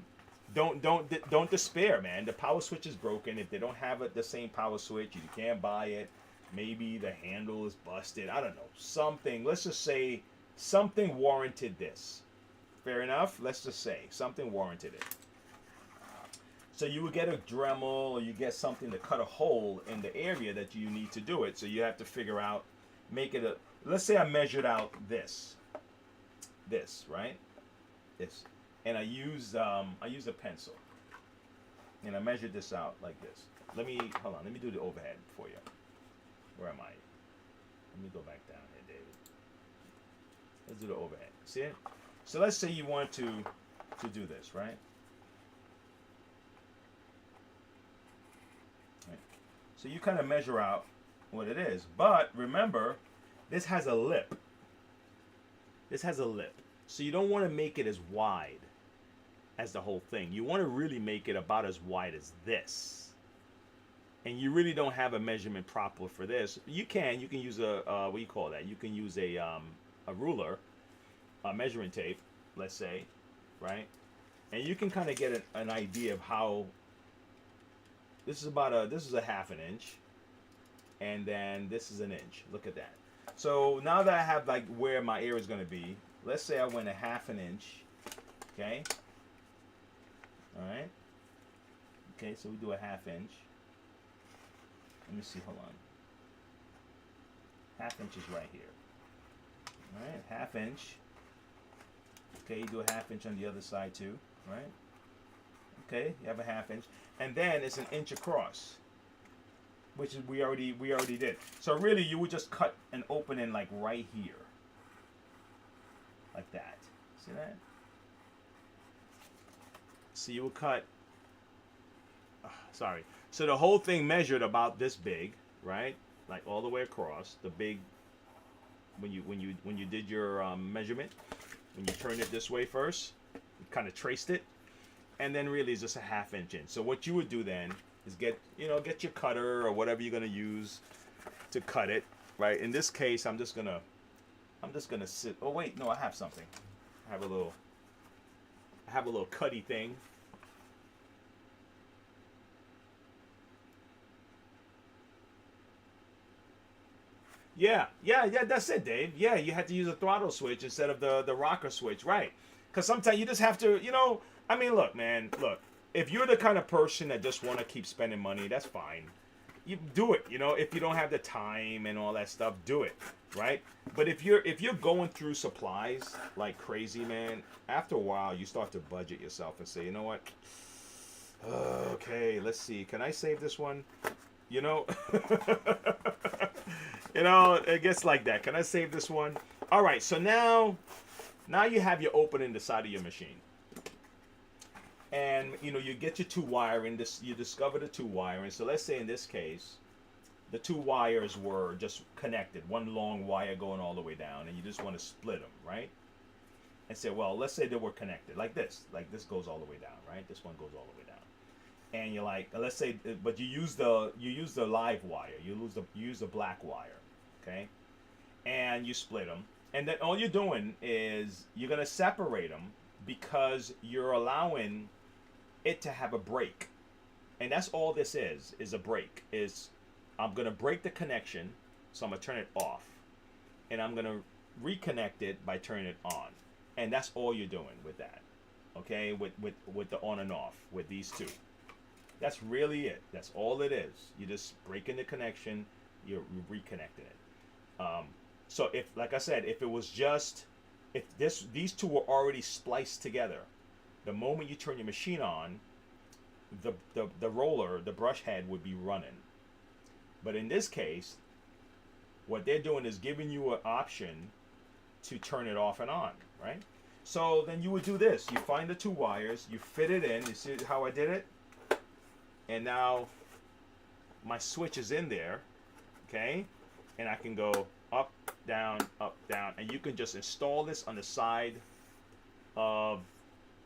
don't despair, man. The power switch is broken. If they don't have the same power switch, you can't buy it. Maybe the handle is busted. I don't know. Something. Let's just say something warranted this. Fair enough. Let's just say something warranted it. So you would get a Dremel or you get something to cut a hole in the area that you need to do it. So you have to figure out, make it a. Let's say I measured out this, right, this, and I used a pencil, and I measured this out like this. Hold on. Let me do the overhead for you. Where am I? Let me go back down here, David. Let's do the overhead. See it? So let's say you want to do this, right? Right. So you kind of measure out what it is, but remember, this has a lip. This has a lip. So you don't want to make it as wide as the whole thing. You want to really make it about as wide as this. And you really don't have a measurement proper for this. You can use a what do you call that? You can use a ruler, a measuring tape, let's say, right? And you can kind of get an idea of how this is a half an inch, and then this is an inch. Look at that. So now that I have like where my ear is going to be, let's say I went a half an inch, okay? All right. Okay, so we do a half inch. Let me see, hold on. Half inch is right here. All right, half inch. Okay, you do a half inch on the other side too, right? Okay, you have a half inch. And then it's an inch across, which is we already did. So really you would just cut an opening like right here. Like that. See that? So you would cut sorry. So the whole thing measured about this big, right? Like all the way across. The big when you did your measurement, when you turned it this way first, you kind of traced it, and then really it's just a half inch in. So what you would do then is get your cutter or whatever you're gonna use to cut it, right? In this case, I'm just gonna sit. Oh wait, no, I have something. I have a little cutty thing. Yeah, yeah, yeah. That's it, Dave. Yeah, you had to use a throttle switch instead of the rocker switch, right? Because sometimes you just have to, I mean, look, man, look. If you're the kind of person that just want to keep spending money, that's fine. You do it. If you don't have the time and all that stuff, do it, right? But if you're going through supplies like crazy, man, after a while you start to budget yourself and say, you know what? Okay, let's see. Can I save this one? You know, you know, it gets like that. Can I save this one? All right. So now you have your opening the side of your machine, and you know you get your two wiring. This you discover the two wiring. So let's say in this case, the two wires were just connected, one long wire going all the way down, and you just want to split them, right? And say, well, let's say they were connected like this goes all the way down, right? This one goes all the way down, and you're like, let's say, but you use the live wire, you use the black wire, okay, and you split them, and then all you're doing is you're gonna separate them because you're allowing it to have a break, and that's all this is a break. Is I'm gonna break the connection, so I'm gonna turn it off, and I'm gonna reconnect it by turning it on, and that's all you're doing with that, okay? With the on and off with these two, that's really it. That's all it is. You're just breaking the connection, you're reconnecting it. So if, like I said, if it was just if these two were already spliced together, the moment you turn your machine on, the roller, the brush head would be running. But in this case, what they're doing is giving you an option to turn it off and on, right? So then you would do this. You find the two wires, you fit it in. You see how I did it? And now my switch is in there, okay? And I can go up, down, and you can just install this on the side of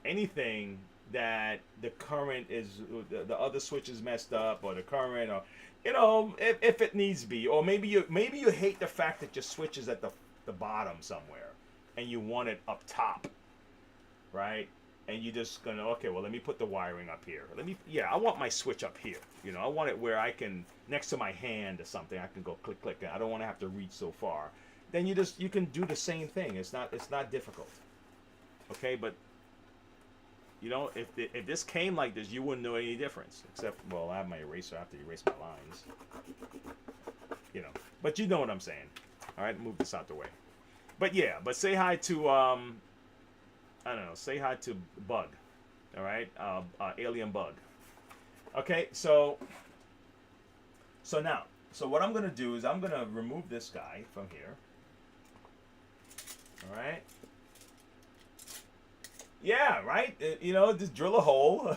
anything that the current is, the other switch is messed up, or the current, or you know, if it needs be, or maybe you hate the fact that your switch is at the bottom somewhere, and you want it up top, right? And you just gonna, okay, well, let me put the wiring up here. I want my switch up here. You know, I want it where I can, next to my hand or something, I can go click, click. I don't want to have to reach so far. Then you can do the same thing. It's not difficult. Okay, but you know, if this came like this, you wouldn't know any difference. Except, well, I have my eraser. I have to erase my lines. You know, but you know what I'm saying. All right, move this out the way. But yeah, but say hi to I don't know. Say hi to Bug. All right, Alien Bug. Okay, so now, so what I'm gonna do is I'm gonna remove this guy from here. All right. Yeah, right. You know, just drill a hole.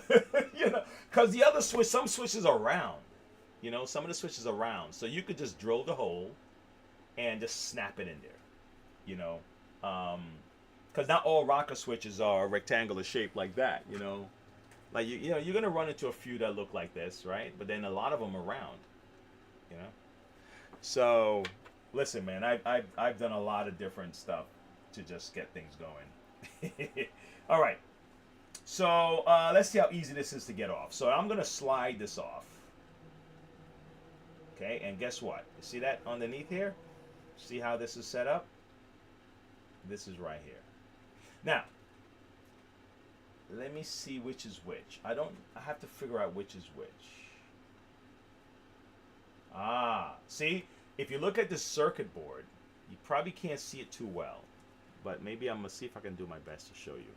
You know, because the other switch, some switches are round. You know, some of the switches are round, so you could just drill the hole and just snap it in there. You know, because not all rocker switches are rectangular shaped like that. You know, like you know, you're gonna run into a few that look like this, right? But then a lot of them are round. You know, so listen, man, I've done a lot of different stuff to just get things going. All right, so let's see how easy this is to get off. So I'm gonna slide this off. Okay, and guess what? You see that underneath here? See how this is set up? This is right here. Now, let me see which is which. I have to figure out which is which. See, if you look at this circuit board, you probably can't see it too well, but maybe I'm gonna see if I can do my best to show you.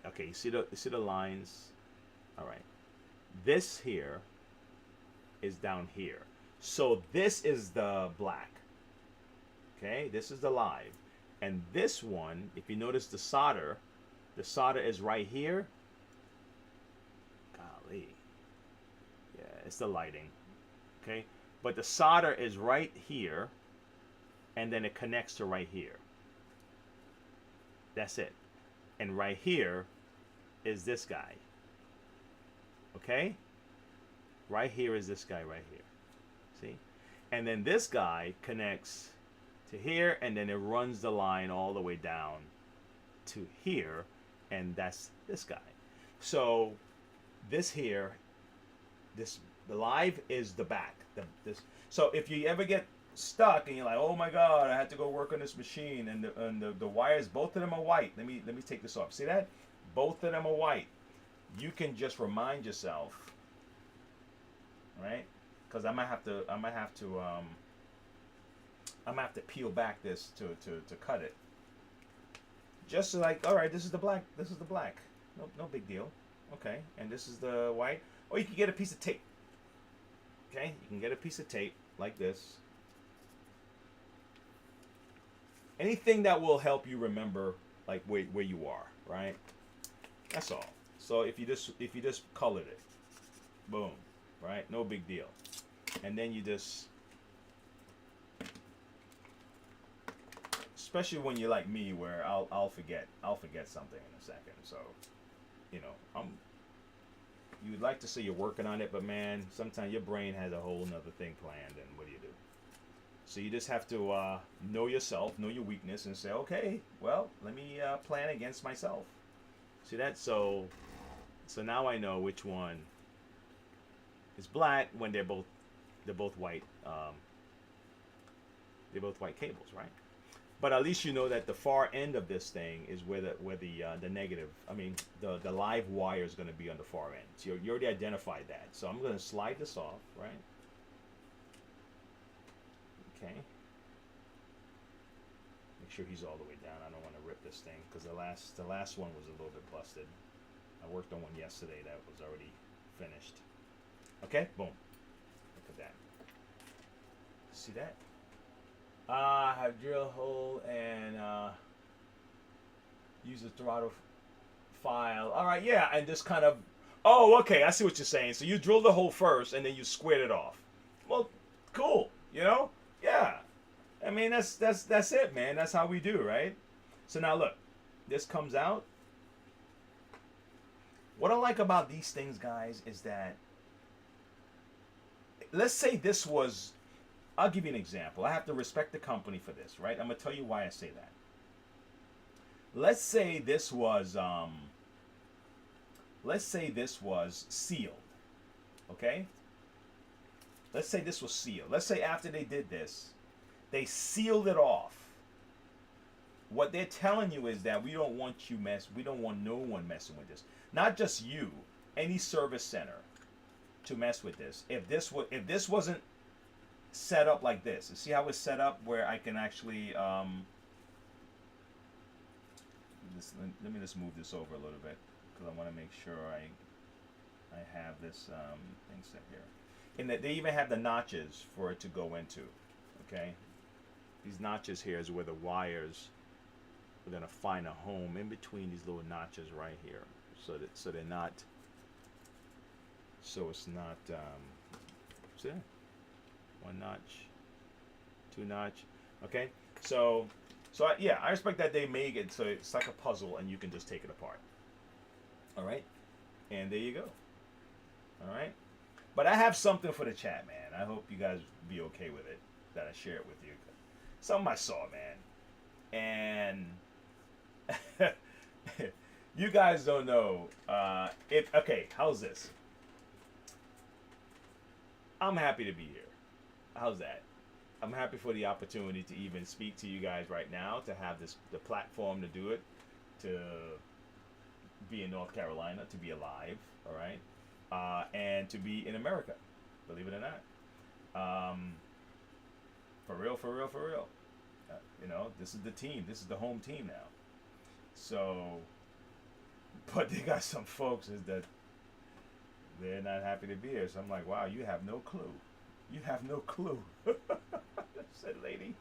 Okay, you see the lines? All right. This here is down here. So this is the black. Okay, this is the live. And this one, if you notice the solder is right here. Golly. Yeah, it's the lighting. Okay, but the solder is right here, and then it connects to right here. That's it. And right here is this guy. Okay? Right here is this guy right here. See? And then this guy connects to here, and then it runs the line all the way down to here, and that's this guy. So this here, the live is the back. So if you ever get stuck and you're like, oh my God, I had to go work on this machine, and the wires, both of them are white. Let me take this off. See that? Both of them are white. You can just remind yourself, right? Because I might have to peel back this to cut it. Just like, all right, this is the black. This is the black. No big deal. Okay, and this is the white. Or you can get a piece of tape. Okay, you can get a piece of tape like this. Anything that will help you remember like where you are, right? That's all. So if you just colored it, boom, right? No big deal. And then you just, especially when you're like me, where I'll forget something in a second. So, you know, you'd like to say you're working on it, but man, sometimes your brain has a whole nother thing planned, and what do you do? So you just have to know yourself, know your weakness, and say, okay, well, let me plan against myself. See that? So now I know which one is black when they're both white. They're both white cables, right? But at least you know that the far end of this thing is where the negative. I mean, the live wire is going to be on the far end. So you already identified that. So I'm going to slide this off, right? Okay. Make sure he's all the way down. I don't want to rip this thing because the last one was a little bit busted. I worked on one yesterday that was already finished. Okay, boom. Look at that. See that? Have drill hole and use the throttle file. All right, yeah, and just kind of. Oh, okay, I see what you're saying. So you drilled the hole first, and then you squared it off. Well, cool. You know, yeah. I mean, that's it, man. That's how we do, right? So now look, this comes out. What I like about these things, guys, is that, let's say this was, I'll give you an example. I have to respect the company for this, right? I'm going to tell you why I say that. Let's say this was sealed, okay? Let's say this was sealed. Let's say after they did this, they sealed it off. What they're telling you is that we don't want no one messing with this. Not just you, any service center to mess with this. If this wasn't set up like this, you see how it's set up where I can actually let me just move this over a little bit because I want to make sure I have this thing set here. And that they even have the notches for it to go into. Okay, these notches here is where the wires are gonna find a home in between these little notches right here. So they're not. So it's not. See, one notch, two notch. Okay, yeah, I respect that they make it so it's like a puzzle and you can just take it apart. All right, and there you go. All right, but I have something for the chat, man. I hope you guys be okay with it that I share it with you. Something I saw, man, and you guys don't know. Okay, how's this? I'm happy to be here. How's that? I'm happy for the opportunity to even speak to you guys right now, to have the platform to do it, to be in North Carolina, to be alive, all right, and to be in America, believe it or not. For real. You know, this is the team. This is the home team now. So, but they got some folks is that they're not happy to be here. So I'm like, wow, you have no clue. You have no clue. Said lady,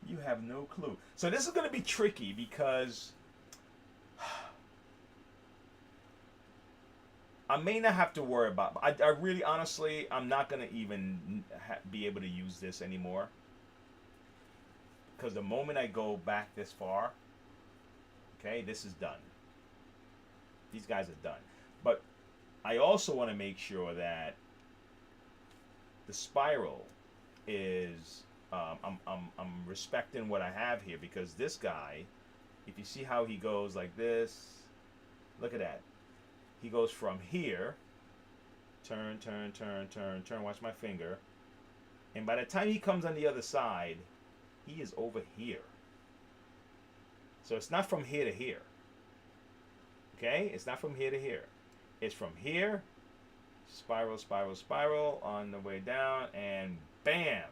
you have no clue. So this is going to be tricky because I may not have to worry about. I really, honestly, I'm not going to even be able to use this anymore. Because the moment I go back this far, okay, this is done. These guys are done. But I also want to make sure that the spiral is, I'm respecting what I have here, because this guy, if you see how he goes like this, look at that. He goes from here, turn, watch my finger, and by the time he comes on the other side, he is over here. So it's not from here to here. Okay? It's not from here to here. It's from here, spiral on the way down, and bam.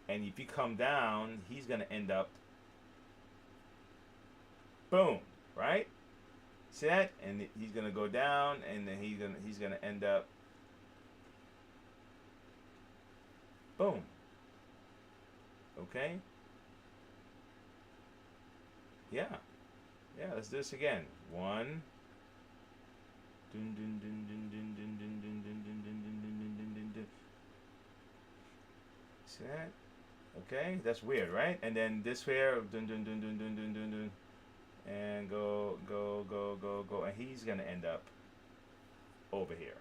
And if you come down, he's going to end up, boom, right? See that? And he's gonna go down, and then he's gonna end up, boom. Okay. Yeah. Yeah. Let's do this again. One. Dun, dun, dun, dun, dun, dun, dun, dun, dun, dun, dun, dun, dun, dun, dun, dun. See that? Okay, that's weird, right? And then this here, dun dun dun dun dun dun dun dun, and go go go go go, and he's gonna end up over here.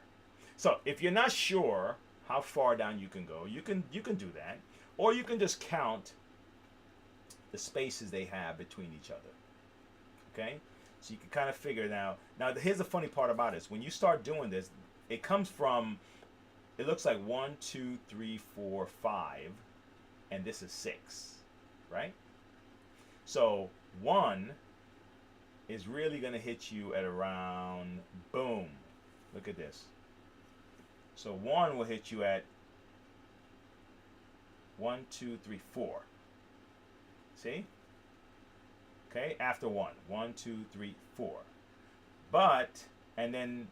So if you're not sure how far down you can go, you can do that, or you can just count the spaces they have between each other. Okay, so you can kind of figure it out. Now here's the funny part about this: when you start doing this, it comes from. It looks like 1, 2, 3, 4, 5, and this is 6, right? So 1 is really going to hit you at around, boom. Look at this. So 1 will hit you at 1, 2, 3, 4. See? Okay, after 1. 1, 2, 3, 4. But, and then,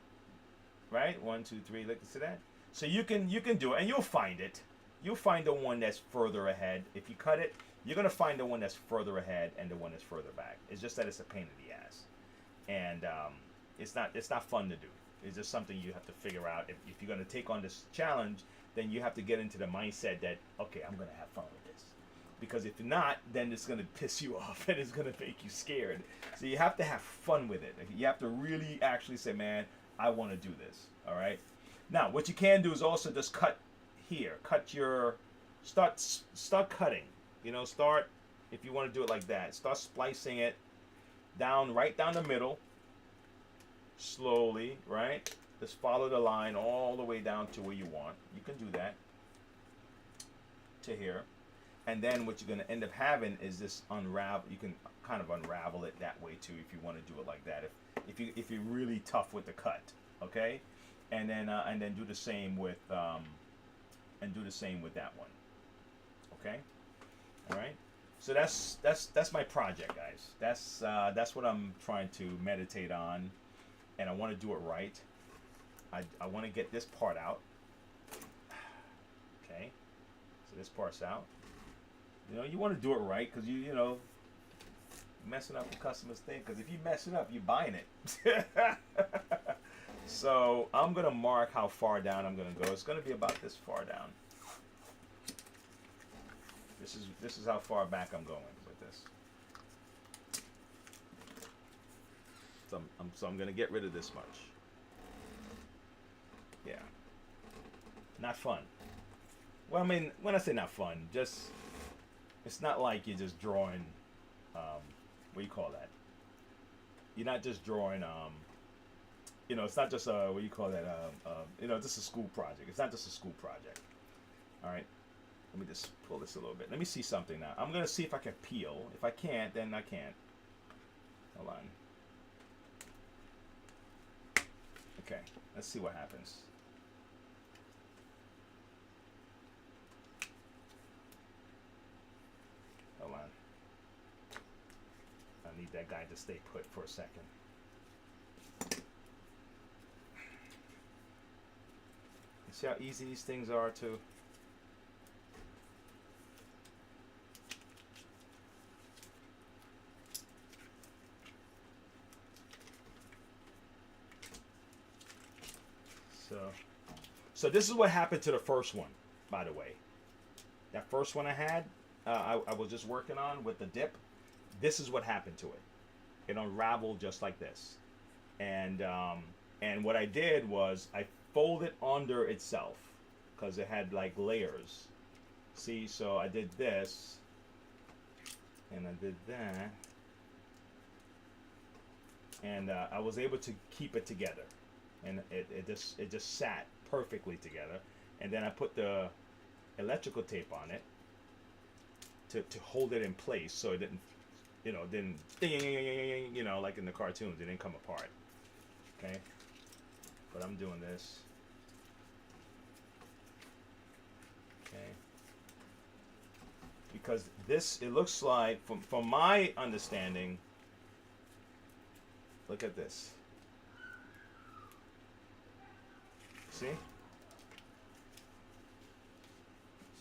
right? 1, 2, 3, look, see that? So you can do it, and you'll find it. You'll find the one that's further ahead. If you cut it, you're gonna find the one that's further ahead and the one that's further back. It's just that it's a pain in the ass, and it's not fun to do. It's just something you have to figure out. If you're gonna take on this challenge, then you have to get into the mindset that, okay, I'm gonna have fun with this. Because if not, then it's gonna piss you off and it's gonna make you scared. So you have to have fun with it. You have to really actually say, man, I want to do this. All right. Now, what you can do is also just cut here. Start cutting. You know, start, if you want to do it like that, start splicing it down, right down the middle, slowly, right? Just follow the line all the way down to where you want. You can do that to here. And then what you're going to end up having is this unravel. You can kind of unravel it that way too if you want to do it like that. If you're really tough with the cut, okay? And then do the same with that one. Okay, all right. So that's my project, guys. That's what I'm trying to meditate on, and I want to do it right. I want to get this part out. Okay, so this part's out. You know, you want to do it right because you know, messing up the customer's thing. Because if you mess it up, you're buying it. So I'm gonna mark how far down I'm gonna go. It's gonna be about this far down. This is how far back I'm going with this. So I'm gonna get rid of this much. Yeah. Not fun. Well, I mean, when I say not fun, just it's not like you're just drawing. What do you call that? You're not just drawing. You know, it's not just what do you call that? You know, just a school project. It's not just a school project. All right. Let me just pull this a little bit. Let me see something now. I'm gonna see if I can peel. If I can't, then I can't. Hold on. Okay. Let's see what happens. Hold on. I need that guy to stay put for a second. See how easy these things are to. So this is what happened to the first one, by the way. That first one I had, I was just working on with the dip. This is what happened to it. It unraveled just like this, and what I did was I folded under itself because it had like layers. See, so I did this, and I did that, and I was able to keep it together, and it just sat perfectly together. And then I put the electrical tape on it to hold it in place so it didn't, you know, didn't, you know, like in the cartoons, it didn't come apart. Okay, but I'm doing this. Okay, because this, it looks like, from my understanding, Look at this. See?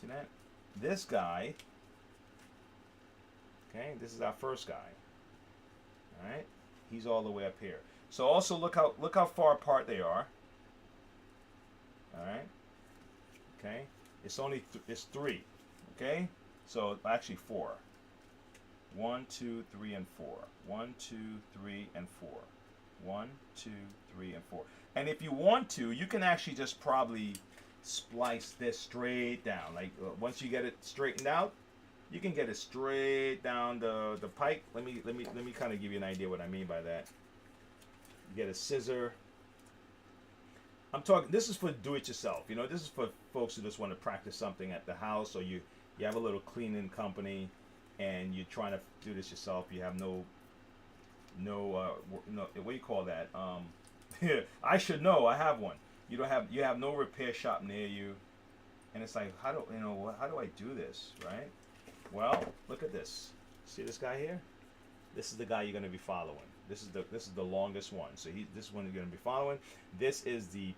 See that? This guy, okay, this is our first guy. All right? He's all the way up here. So also look how far apart they are. All right? Okay? It's 3. Okay? So actually 4. 1, 2, 3, and 4. 1, 2, 3, and 4. 1, 2, 3, and 4. And if you want to, you can actually just probably splice this straight down. Like once you get it straightened out, you can get it straight down the pike. Let me kind of give you an idea what I mean by that. You get a scissor. I'm talking. This is for do-it-yourself. You know, this is for folks who just want to practice something at the house, or you have a little cleaning company, and you're trying to do this yourself. You have no what do you call that? I should know. I have one. You have no repair shop near you, and it's like, how do I do this, right? Well, look at this. See this guy here? This is the guy you're going to be following. This is the longest one. So this one you're going to be following. This is the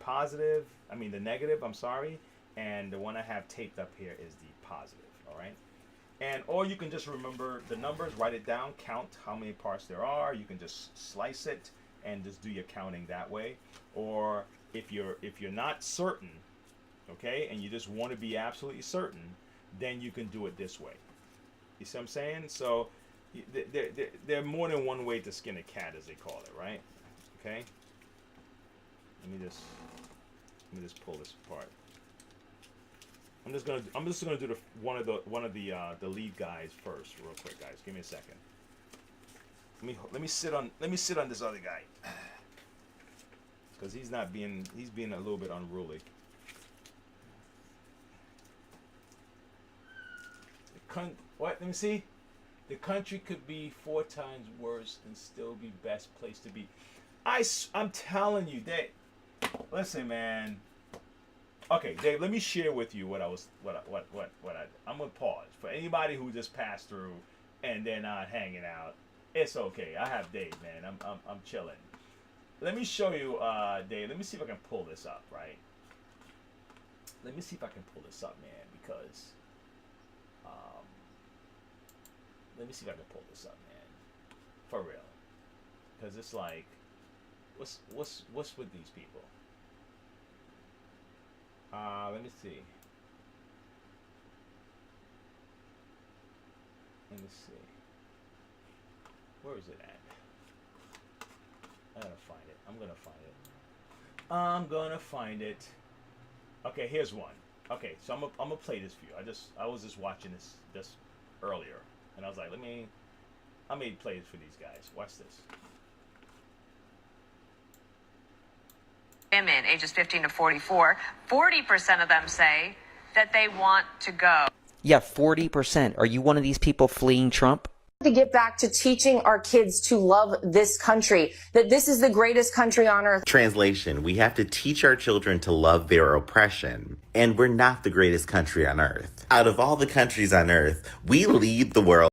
the negative, I'm sorry, and the one I have taped up here is the positive, all right? And or you can just remember the numbers, write it down, count how many parts there are. You can just slice it and just do your counting that way. Or if you're not certain, okay, and you just want to be absolutely certain, then you can do it this way. You see what I'm saying? So there are more than one way to skin a cat, as they call it, right? Okay. Let me just pull this apart. I'm just gonna do one of the lead guys first, real quick, guys. Give me a second. Let me sit on this other guy, because he's being a little bit unruly. What? Let me see. The country could be 4 times worse and still be best place to be. I'm telling you, Dave. Listen, man. Okay, Dave. Let me share with you what I'm gonna pause for anybody who just passed through and they're not hanging out. It's okay. I have Dave, man. I'm chilling. Let me show you, Dave. Let me see if I can pull this up, right? Let me see if I can pull this up, man, because. Let me see if I can pull this up, man. For real, because it's like, what's with these people? Let me see. Let me see. Where is it at? I gotta find it. I'm gonna find it. Okay, here's one. Okay, so I'm gonna play this for you. I was just watching this earlier. And I was like, I made plays for these guys. Watch this. Women ages 15 to 44, 40% of them say that they want to go. Yeah, 40%. Are you one of these people fleeing Trump? To get back to teaching our kids to love this country, that this is the greatest country on earth. Translation, we have to teach our children to love their oppression. And we're not the greatest country on earth. Out of all the countries on earth, we lead the world.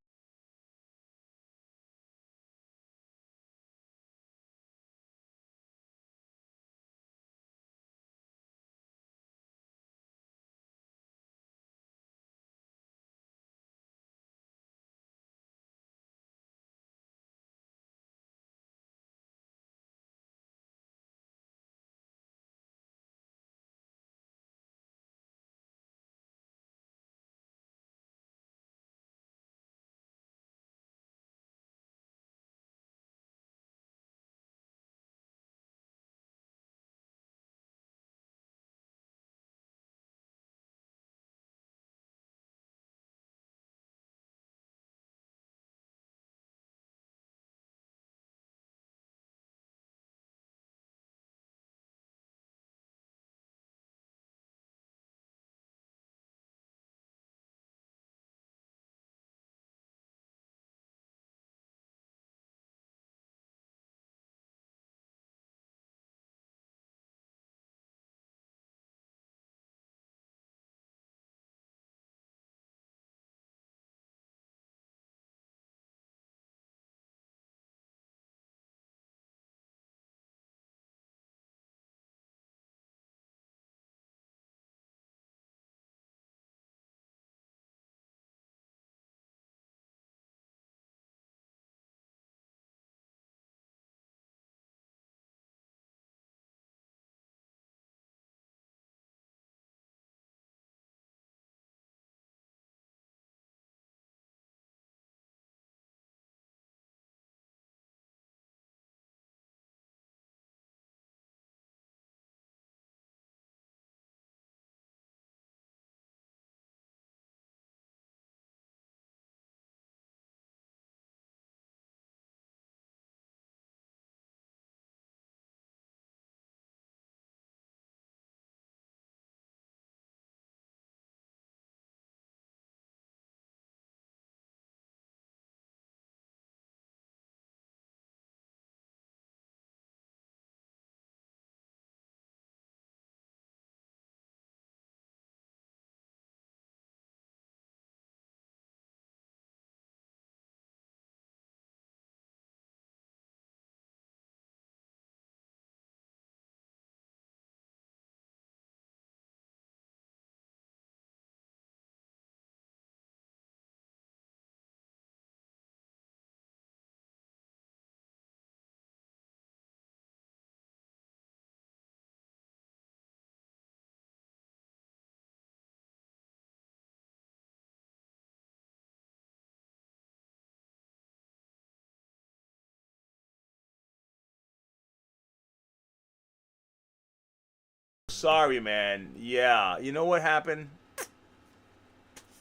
Sorry, man. Yeah, you know what happened?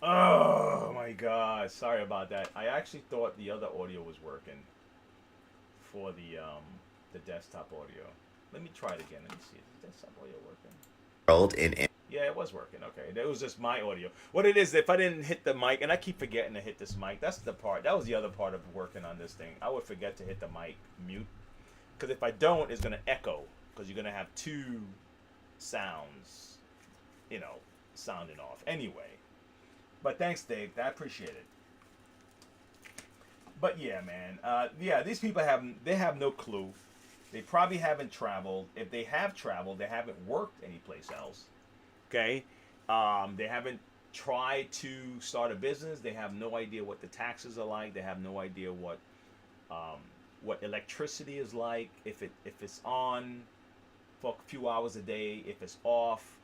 Oh my god, sorry about that. I actually thought the other audio was working for the desktop audio. Let me try it again. Let me see. Is the desktop audio working? World in Yeah, it was working. Okay, it was just my audio. What it is, if I didn't hit the mic, and I keep forgetting to hit this mic. That's the part. That was the other part of working on this thing. I would forget to hit the mic mute, because if I don't, it's gonna echo. Because you're gonna have two sounds, you know, sounding off. Anyway, but thanks, Dave. I appreciate it. But yeah, man. Yeah, these people have no clue. They probably haven't traveled. If they have traveled, they haven't worked anyplace else. Okay, they haven't tried to start a business. They have no idea what the taxes are like. They have no idea what electricity is like. If it's on for a few hours a day, if it's off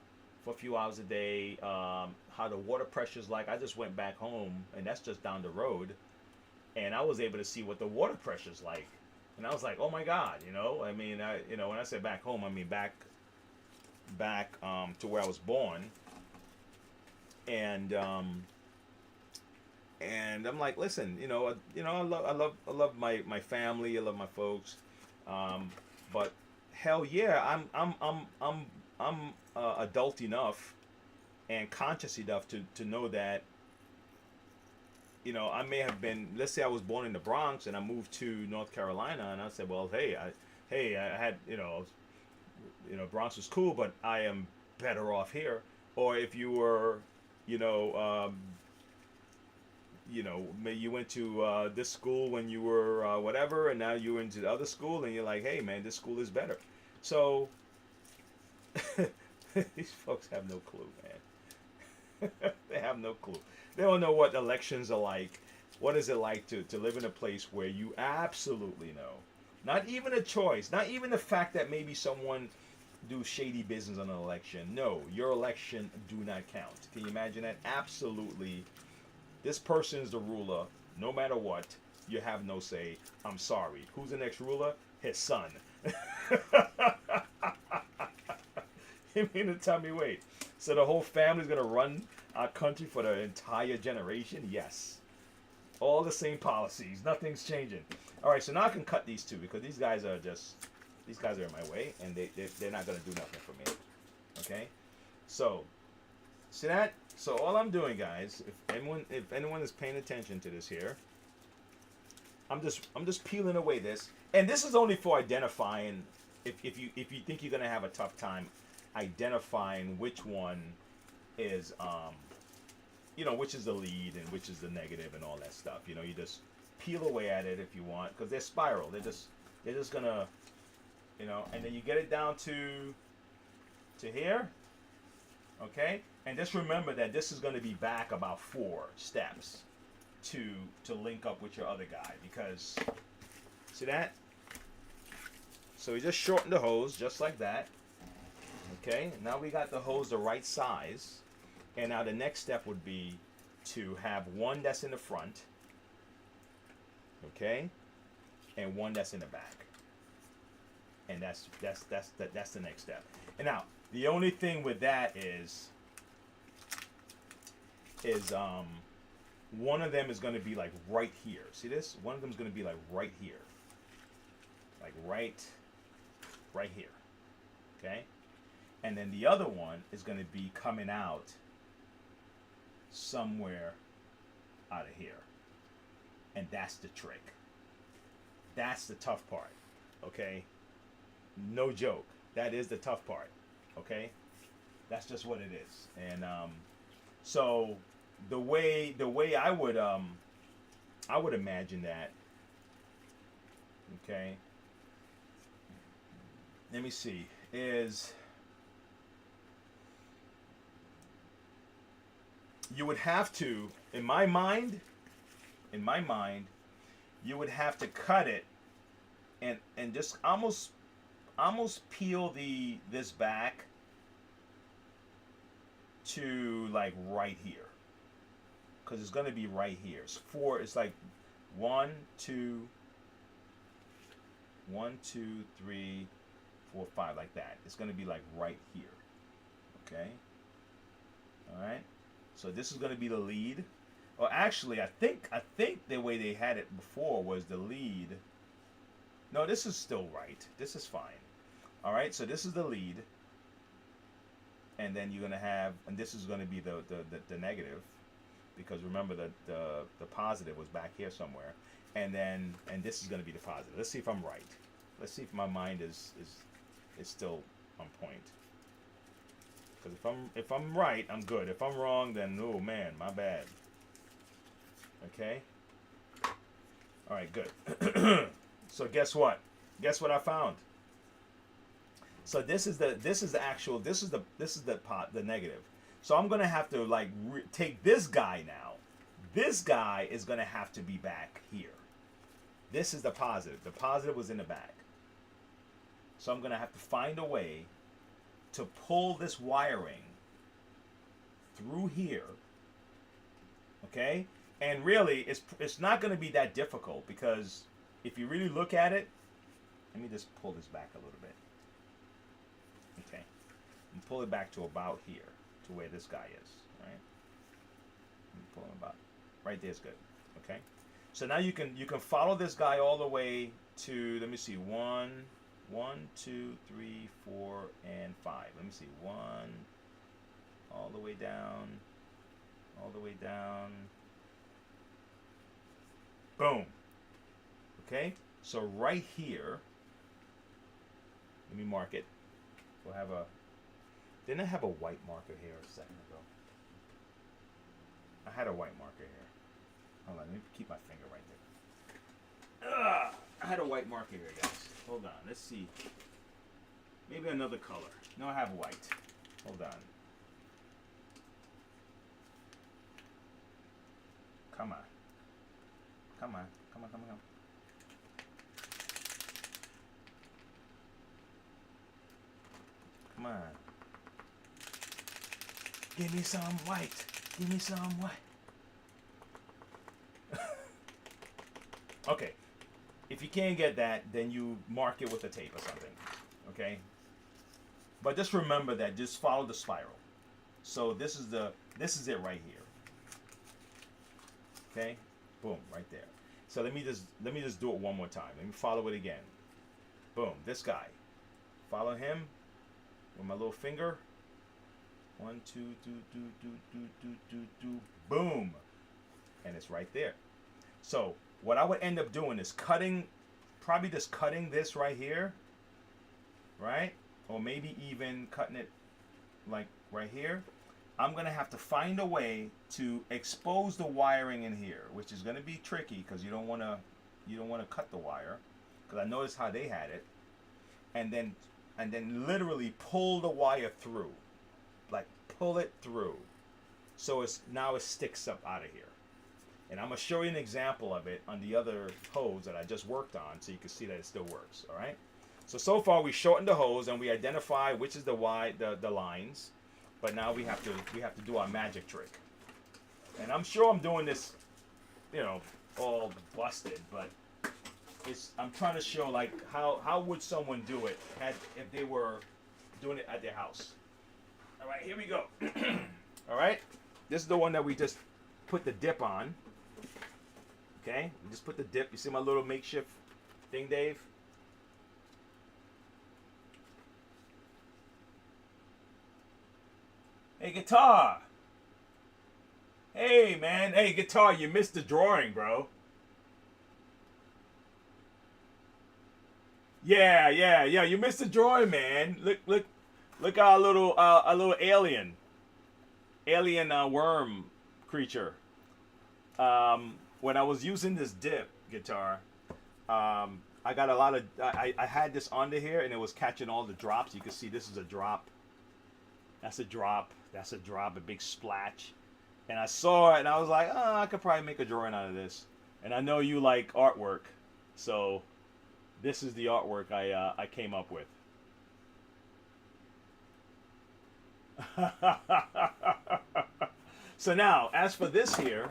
for a few hours a day, how the water pressure is like. I just went back home, and that's just down the road, and I was able to see what the water pressure is like, and I was like, oh my God, you know. I mean, when I say back home, I mean back to where I was born, and I'm like, listen, I love my family, I love my folks, but hell yeah, I'm adult enough and conscious enough to know that, I may have been, let's say I was born in the Bronx and I moved to North Carolina, and I said, well, I had, Bronx was cool, but I am better off here. Or if you were, maybe you went to this school when you were whatever, and now you're into the other school, and you're like, hey, man, this school is better. So these folks have no clue, man. They have no clue. They don't know what elections are like. What is it like to live in a place where you absolutely know? Not even a choice. Not even the fact that maybe someone do shady business on an election. No, your election do not count. Can you imagine that? Absolutely. This person is the ruler. No matter what, you have no say. I'm sorry. Who's the next ruler? His son. You mean to tell me, wait, so the whole family's going to run our country for the entire generation? Yes. All the same policies. Nothing's changing. All right, so now I can cut these two, because these guys are in my way, and they're not going to do nothing for me. Okay? So, see that? So all I'm doing, guys, if anyone is paying attention to this here, I'm just peeling away this. And this is only for identifying, if you think you're going to have a tough time identifying which one is which is the lead and which is the negative and all that stuff. You just peel away at it if you want, because they're spiral. They're just gonna, and then you get it down to here, okay. And just remember that this is going to be back about 4 steps to link up with your other guy, because see that. So we just shorten the hose just like that. Okay, now we got the hose the right size, and now the next step would be to have one that's in the front, okay, and one that's in the back, and that's the next step. And now the only thing with that is one of them is going to be like right here. See this? One of them is going to be like right here, like right here, okay. And then the other one is going to be coming out somewhere out of here. And that's the trick. That's the tough part. Okay? No joke. That is the tough part. Okay? That's just what it is. And so the way I would imagine that, okay? Let me see. Is you would have to, in my mind, you would have to cut it and just almost peel this back to like right here, because it's going to be right here. It's like 1, 2, 3, 4, 5, like that. It's going to be like right here. Okay. All right. So this is going to be the lead. Or actually, I think the way they had it before was the lead. No, this is still right. This is fine. All right. So this is the lead. And then you're going to have, and this is going to be the negative, because remember that the positive was back here somewhere. And this is going to be the positive. Let's see if I'm right. Let's see if my mind is still on point. Because if I'm right, I'm good. If I'm wrong, then oh man, my bad. Okay. All right, good. So guess what? Guess what I found? So this is the negative. So I'm gonna have to like take this guy now. This guy is gonna have to be back here. This is the positive. The positive was in the back. So I'm gonna have to find a way to pull this wiring through here. Okay? And really, it's not gonna be that difficult, because if you really look at it, let me just pull this back a little bit. Okay, and pull it back to about here, to where this guy is, right? Pull him about right there's good. Okay, so now you can follow this guy all the way to, let me see, 1, 2, 3, 4, and 5. Let me see, 1, all the way down, boom. Okay, so right here, let me mark it. We'll have a, didn't I have a white marker here a second ago? I had a white marker here. Hold on, let me keep my finger right there. I had a white marker here, guys. Hold on, let's see. Maybe another color. No, I have white. Hold on. Come on. Come on. Come on. Give me some white. Give me some white. Okay. If you can't get that, then you mark it with a tape or something. Okay? But just remember that. Just follow the spiral. So this is it right here. Okay? Boom, right there. So let me just do it one more time. Let me follow it again. Boom, this guy. Follow him with my little finger. 1, 2, do. Boom. And it's right there. So what I would end up doing is probably just cutting this right here. Right? Or maybe even cutting it like right here. I'm going to have to find a way to expose the wiring in here, which is going to be tricky because you don't want to cut the wire, because I noticed how they had it. And then literally pull the wire through. Like pull it through. So now it sticks up out of here. And I'm going to show you an example of it on the other hose that I just worked on, so you can see that it still works, all right? So far we shortened the hose and we identify which is the lines. But now we have to do our magic trick. And I'm sure I'm doing this, all busted, but I'm trying to show like how would someone do it if they were doing it at their house. All right, here we go. All right, this is the one that we just put the dip on. Okay, we just put the dip. You see my little makeshift thing, Dave? Hey, Guitar. Hey, man. Hey, Guitar, you missed the drawing, bro. Yeah. You missed the drawing, man. Look our little alien worm creature. When I was using this dip guitar, I got a lot of. I had this under here, and it was catching all the drops. You can see this is a drop. That's a drop. That's a drop, a big splash. And I saw it, and I was like, oh, I could probably make a drawing out of this. And I know you like artwork, so this is the artwork I came up with. So now, as for this here,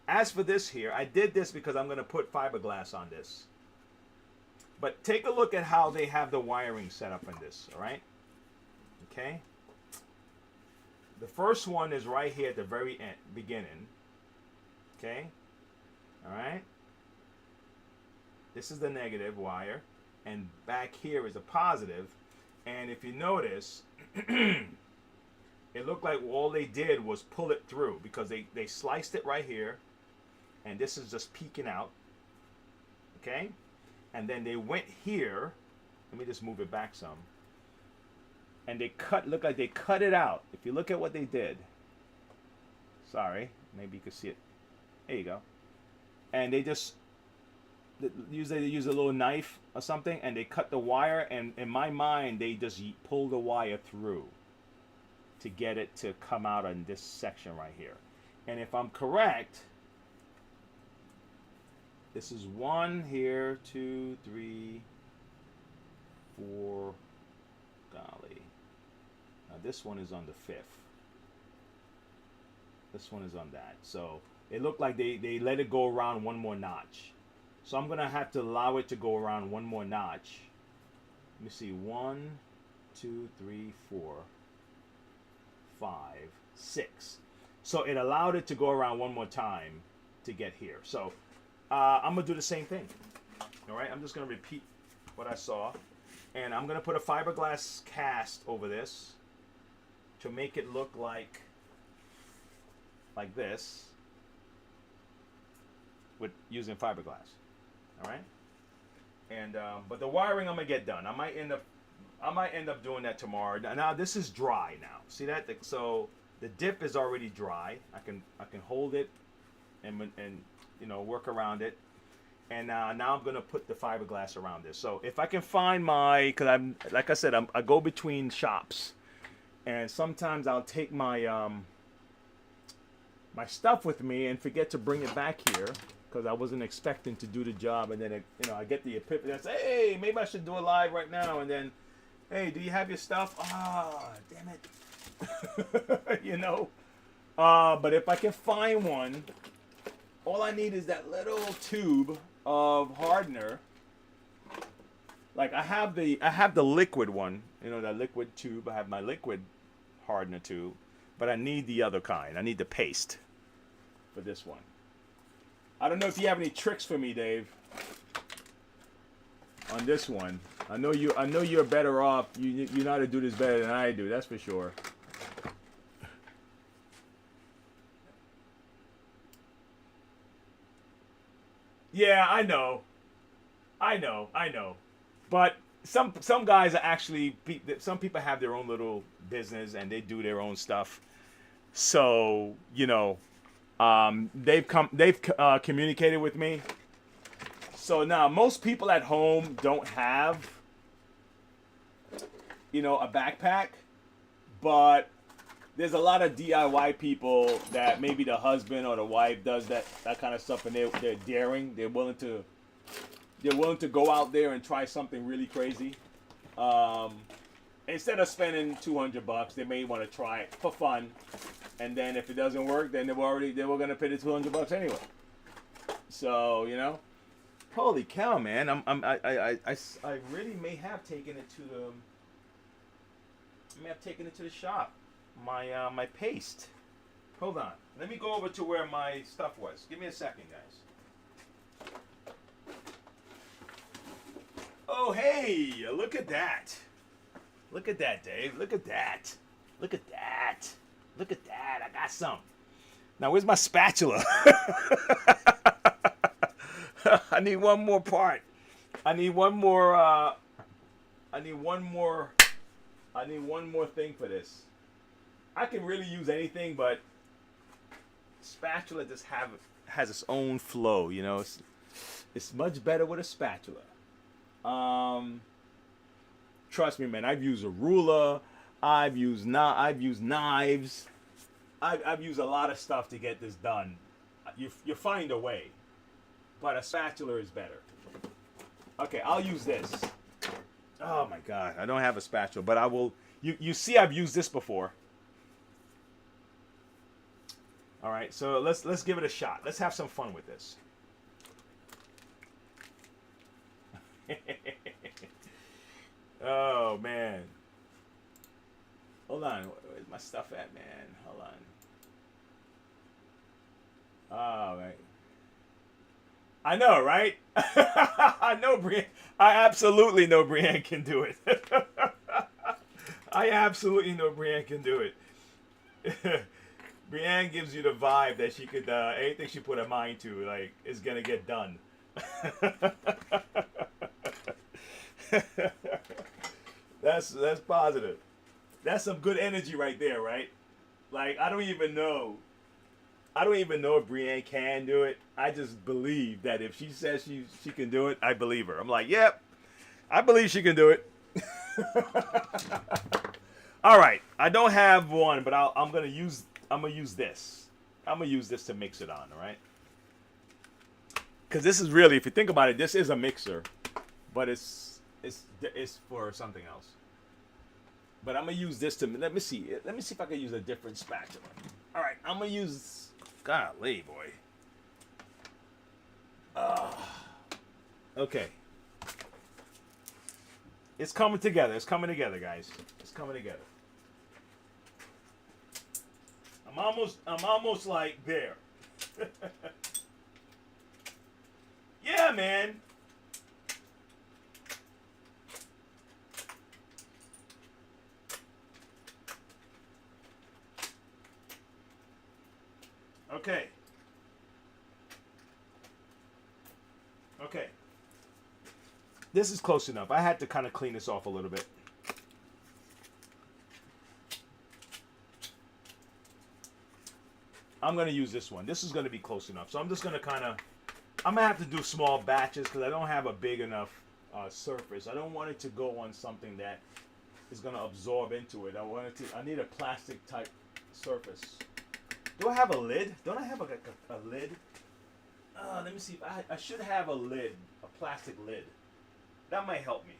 As for this here, I did this because I'm going to put fiberglass on this. But take a look at how they have the wiring set up in this, all right? Okay? the first one is right here at the very end, beginning. Okay? All right? This is the negative wire, and back here is a positive. And if you notice, it looked like all they did was pull it through, because they sliced it right here, and this is just peeking out. Okay? And then they went here. Let me just move it back some. And they look like they cut it out. If you look at what they did. Sorry, maybe you can see it. There you go. And they just use a little knife or something, and they cut the wire, and in my mind they just pull the wire through to get it to come out on this section right here. And if I'm correct, this is 1 here, 2, 3, 4. Golly. Now this one is on the 5th. This one is on that. So it looked like they let it go around one more notch. So I'm going to have to allow it to go around one more notch. Let me see. 1, 2, 3, 4, 5, 6. So it allowed it to go around one more time to get here. So I'm going to do the same thing. All right. I'm just going to repeat what I saw. And I'm going to put a fiberglass cast over this to make it look like this, with using fiberglass. All right. And but the wiring I'm gonna get done. I might end up doing that tomorrow. Now this is dry now. See that? So the dip is already dry. I can hold it and you know, work around it. And now I'm gonna put the fiberglass around this. So if I can find because I'm, like I said, I go between shops, and sometimes I'll take my my stuff with me and forget to bring it back here, because I wasn't expecting to do the job, and then I get the epiphany. I say, hey, maybe I should do it live right now, and then, hey, do you have your stuff? Ah, damn it. You know. But if I can find one, all I need is that little tube of hardener. Like I have the liquid one, you know, that liquid tube. I have my liquid hardener tube, but I need the other kind. I need the paste for this one. I don't know if you have any tricks for me, Dave, on this one. I know you're better off. You know how to do this better than I do. That's for sure. Yeah, I know. But some guys are actually, some people have their own little business and they do their own stuff. So, you know, they've communicated with me. So now most people at home don't have, you know, a backpack, but there's a lot of DIY people that maybe the husband or the wife does that kind of stuff, and they're daring. They're willing to go out there and try something really crazy. Instead of spending $200, they may want to try it for fun, and then if it doesn't work, then they were gonna pay the $200 anyway. So, you know, holy cow, man! I really may have taken it to the shop. My paste. Hold on. Let me go over to where my stuff was. Give me a second, guys. Oh, hey! Look at that. Look at that, Dave. Look at that. Look at that. Look at that. I got some. Now, where's my spatula? I need one more part. I need one more thing for this. I can really use anything, but spatula just has its own flow, you know. It's much better with a spatula. Trust me, man. I've used a ruler. I've used knives. I've used a lot of stuff to get this done. You find a way, but a spatula is better. Okay, I'll use this. Oh my God, I don't have a spatula, but I will. You see, I've used this before. All right, so let's give it a shot. Let's have some fun with this. Oh man. Hold on. Where's my stuff at, man? Hold on. All right. I know, right? I know Brienne. I absolutely know Brienne can do it. I absolutely know Brienne can do it. Brienne gives you the vibe that she could, anything she put her mind to, like, is gonna get done. That's positive. That's some good energy right there, right? Like, I don't even know if Brienne can do it. I just believe that if she says she can do it, I believe her. I'm like, yep, I believe she can do it. All right, I don't have one, but I'm gonna use this. I'm gonna use this to mix it on. All right, because this is really, if you think about it, this is a mixer, but it's for something else. But I'm gonna use this to, let me see if I can use a different spatula. All right, I'm gonna use. Golly, boy. Okay. It's coming together. It's coming together, guys. It's coming together. I'm almost like there. Yeah, man. Okay. Okay. This is close enough. I had to kind of clean this off a little bit. I'm going to use this one. This is going to be close enough. So I'm just going to I'm going to have to do small batches because I don't have a big enough surface. I don't want it to go on something that is going to absorb into it. I need a plastic type surface. Do I have a lid? Don't I have a lid? Let me see. I should have a lid, a plastic lid. That might help me.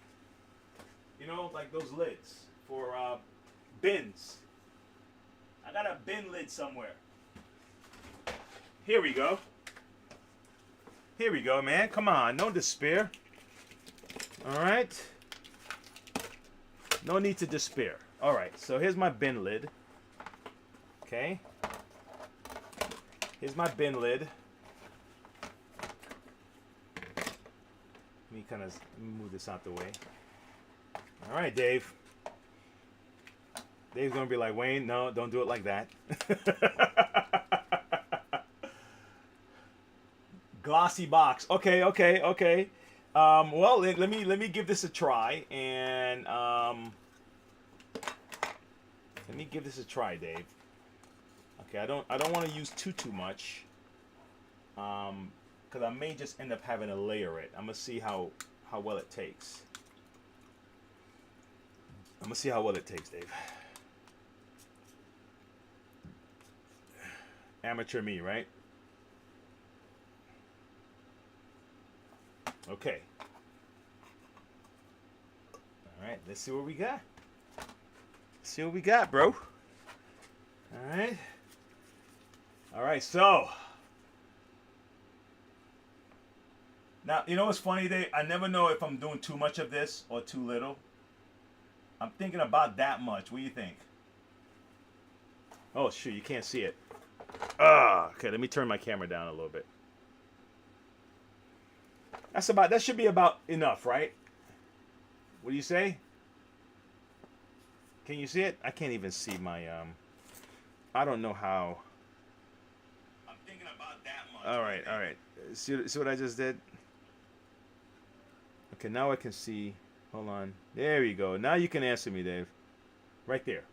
You know, like those lids for bins. I got a bin lid somewhere. Here we go. Here we go, man. Come on, no despair. All right. No need to despair. All right, so here's my bin lid. Okay. Here's my bin lid. Let me move this out the way. All right, Dave. Dave's gonna be like, Wayne, no, don't do it like that. Glossy box. Okay. Well, let me give this a try, and let me give this a try, Dave. Okay, I don't want to use too much, because I may just end up having to layer it. I'm gonna see how well it takes. I'm gonna see how well it takes, Dave. Amateur me, right? Okay. All right, let's see what we got. Let's see what we got, bro. All right. All right, so now, you know what's funny, Dave? I never know if I'm doing too much of this or too little. I'm thinking about that much. What do you think? Oh, shoot, you can't see it. Okay, let me turn my camera down a little bit. That should be about enough, right? What do you say? Can you see it? I can't even see my, I don't know how. I'm thinking about that much. All right. See what I just did? Okay, now I can see. Hold on. There we go. Now you can answer me, Dave. Right there.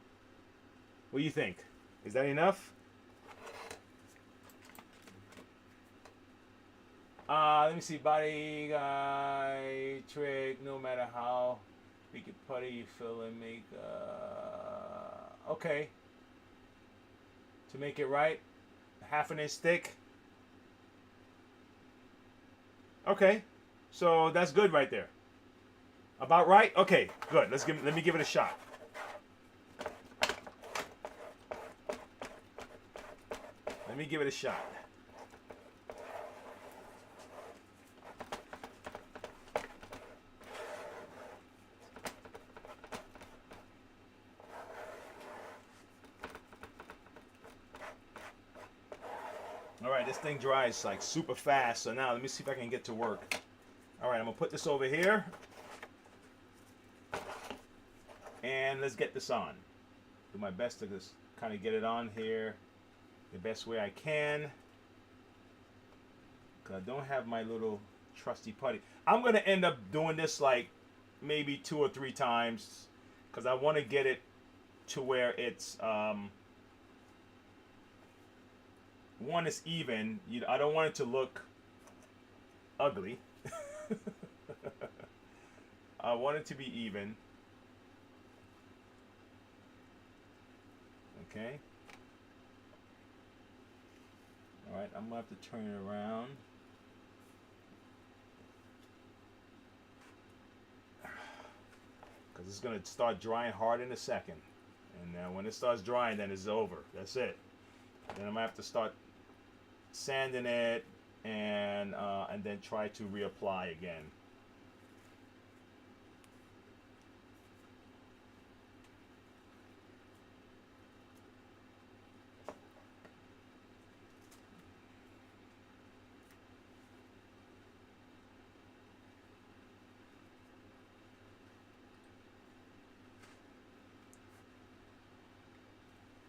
What do you think? Is that enough? Let me see. Body guy trick. No matter how we can putty, you fill and make. Okay. To make it right, 1/2 inch thick. Okay, so that's good right there. About right? Okay, good. Let me give it a shot. Let me give it a shot. right, this thing dries like super fast. So now let me see if I can get to work. All right, I'm gonna put this over here. And let's get this on. Do my best to just kind of get it on here the best way I can. Because I don't have my little trusty putty. I'm going to end up doing this like maybe 2 or 3 times. Because I want to get it to where it's, one is even. I don't want it to look ugly. I want it to be even. Okay. All right, I'm gonna have to turn it around. Because it's gonna start drying hard in a second. And then when it starts drying, then it's over. That's it. Then I'm gonna have to start sanding it and then try to reapply again.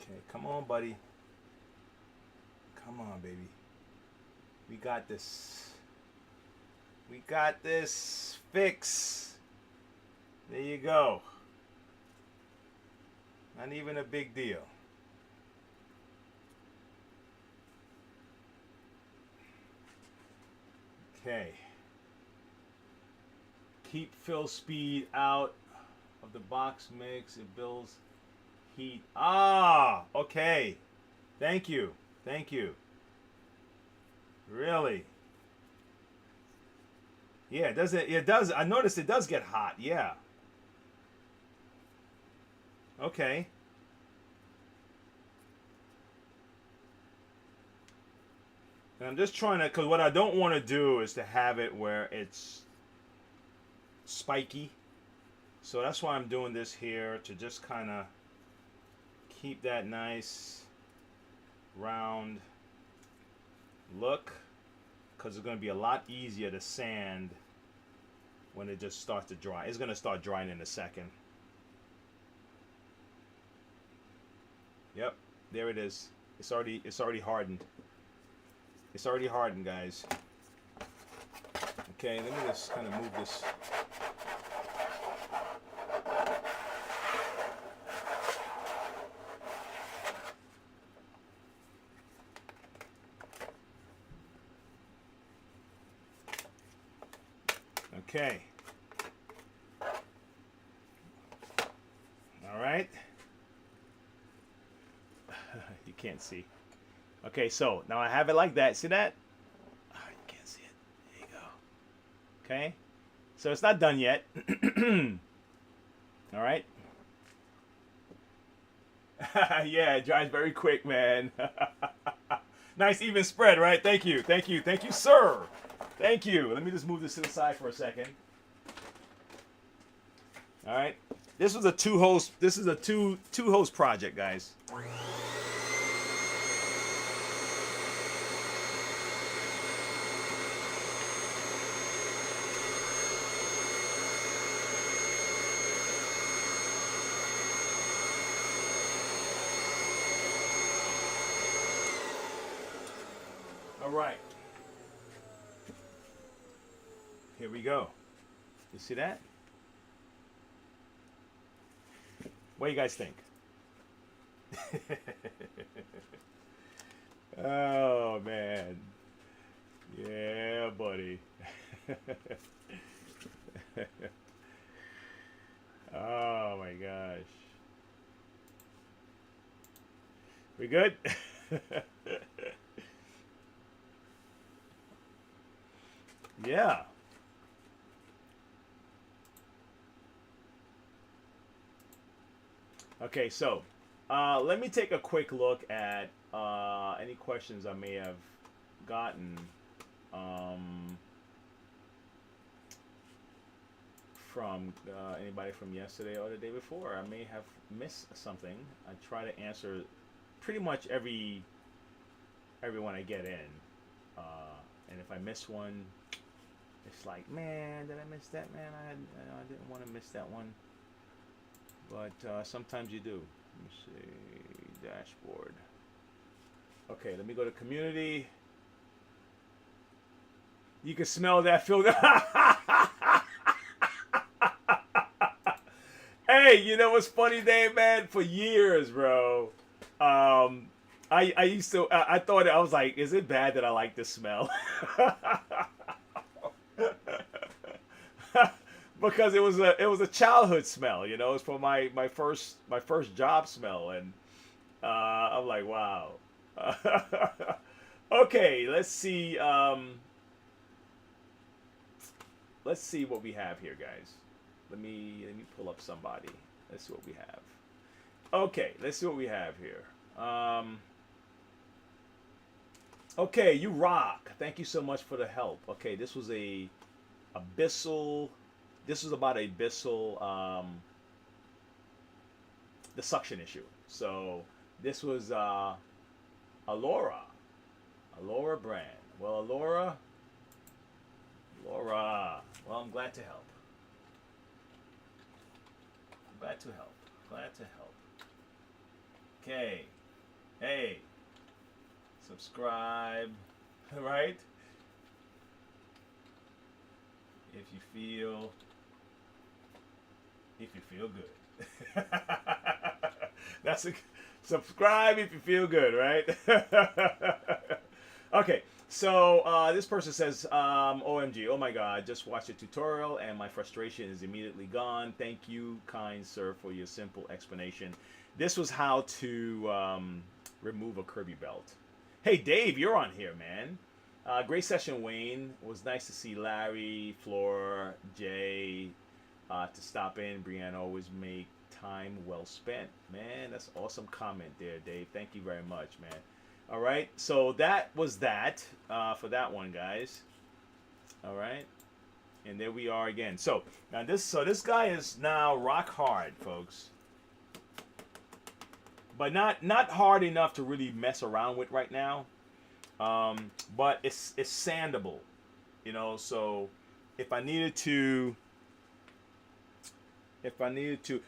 Okay, come on, buddy. Come on, baby. We got this. We got this. Fix. There you go. Not even a big deal. Okay. Keep fill speed out of the box mix. It builds heat. Ah, okay. Thank you. Thank you. Really? Yeah, it does. I noticed it does get hot. Yeah. Okay. And I'm just trying to, because what I don't want to do is to have it where it's spiky. So that's why I'm doing this here, to just kind of keep that nice round look, because it's going to be a lot easier to sand when it just starts to dry. It's going to start drying in a second. Yep, there it is. It's already hardened. It's already hardened, guys. Okay, let me just kind of move this. Okay. All right. You can't see. Okay, so now I have it like that. See that? Oh, you can't see it. There you go. Okay. So it's not done yet. All right. Yeah, it dries very quick, man. Nice even spread, right? Thank you. Thank you. Thank you, sir. Thank you. Let me just move this to the side for a second. All right. This was a two-hose. This is a two-hose project, guys. All right. Here we go. You see that? What do you guys think? Oh, man. Yeah, buddy. Oh, my gosh. We good? Yeah. Okay, so let me take a quick look at any questions I may have gotten from anybody from yesterday or the day before. I may have missed something. I try to answer pretty much everyone I get in. And if I miss one, it's like, man, did I miss that, man? I didn't want to miss that one. But sometimes you do. Let me see, dashboard. Okay, let me go to community. You can smell that filter. Hey, you know what's funny, Dave, man? For years, bro. I used to. I thought I was like, is it bad that I like this smell? Because it was a childhood smell, you know. It's for my first job smell, and I'm like, wow. Okay, let's see. Let's see what we have here, guys. Let me pull up somebody. Let's see what we have. Okay, let's see what we have here. Okay, you rock. Thank you so much for the help. Okay, this was a abyssal. This was about abyssal. The suction issue. So this was Alora brand. Well, Alora. Well, I'm glad to help. Glad to help. Okay. Hey. Subscribe. Right? If you feel good. That's a subscribe if you feel good, right? Okay. So this person says, OMG, oh my God, just watched a tutorial and my frustration is immediately gone. Thank you, kind sir, for your simple explanation. This was how to remove a Kirby belt. Hey, Dave, you're on here, man. Great session, Wayne. It was nice to see Larry, Flora, Jay to stop in. Brianna always make time well spent. Man, that's an awesome comment there, Dave. Thank you very much, man. All right, so that was that for that one, guys. All right, and there we are again. So now this guy is now rock hard, folks, but not hard enough to really mess around with right now. But it's sandable, you know. So if I needed to,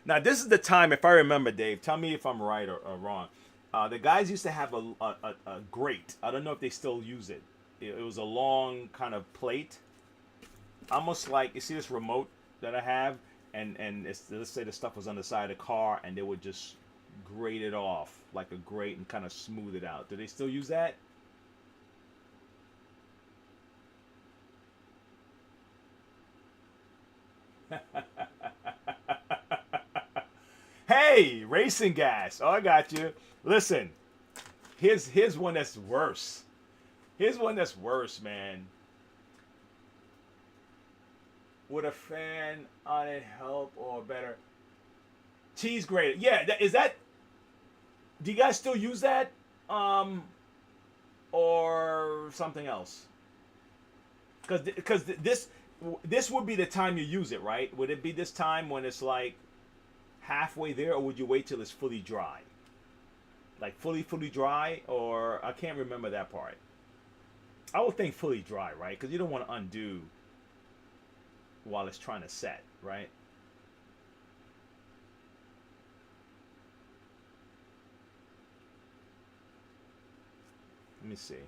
now this is the time. If I remember, Dave, tell me if I'm right or wrong. The guys used to have a grate. I don't know if they still use it. It was a long kind of plate, almost like, you see this remote that I have, and let's say the stuff was on the side of the car, and they would just grate it off like a grate and kind of smooth it out. Do they still use that? Hey, racing gas. Oh, I got you. Listen, here's one that's worse. Here's one that's worse, man. Would a fan on it help or better? Cheese grater. Yeah, is that? Do you guys still use that? Or something else? Because this would be the time you use it, right? Would it be this time when it's like halfway there, or would you wait till it's fully dry? Like fully dry, or I can't remember that part. I would think fully dry, right? Because you don't want to undo while it's trying to set, right? Let me see.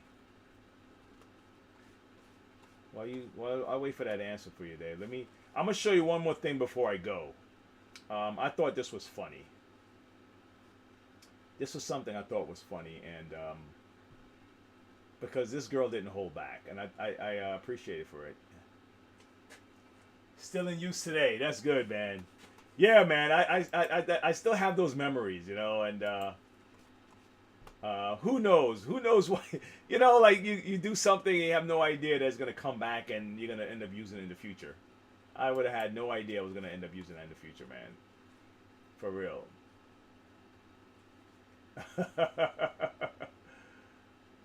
While I wait for that answer for you, Dave. I'm gonna show you one more thing before I go. I thought this was funny. This was something I thought was funny, and because this girl didn't hold back, and I appreciate it for it. Still in use today. That's good, man. Yeah, man. I still have those memories, you know, and who knows? Who knows what? You know, like you do something and you have no idea that it's gonna come back and you're gonna end up using it in the future. I would have had no idea I was gonna end up using that in the future, man. For real.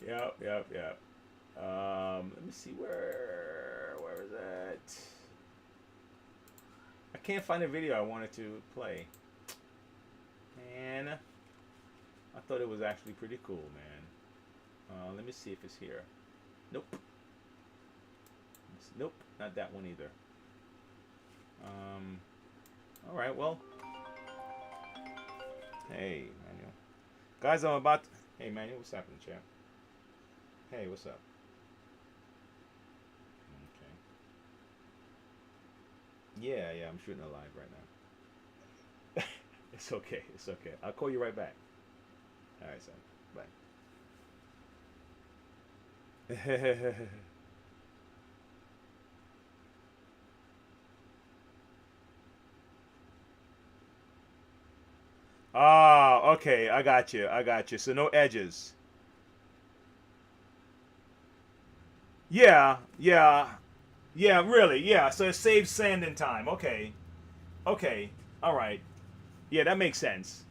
Yep. Let me see where is that? I can't find a video I wanted to play. Man, I thought it was actually pretty cool, man. Let me see if it's here. Nope. Nope, not that one either. All right, well. Hey, Manuel. Guys, I'm about to... Hey, Manuel, what's happening, champ? Hey, what's up? Okay. Yeah, I'm shooting a live right now. It's okay. I'll call you right back. All right, son. Bye. Ah, okay. I got you. So no edges. Yeah, really. Yeah, so it saves sand and time. Okay. All right. Yeah, that makes sense.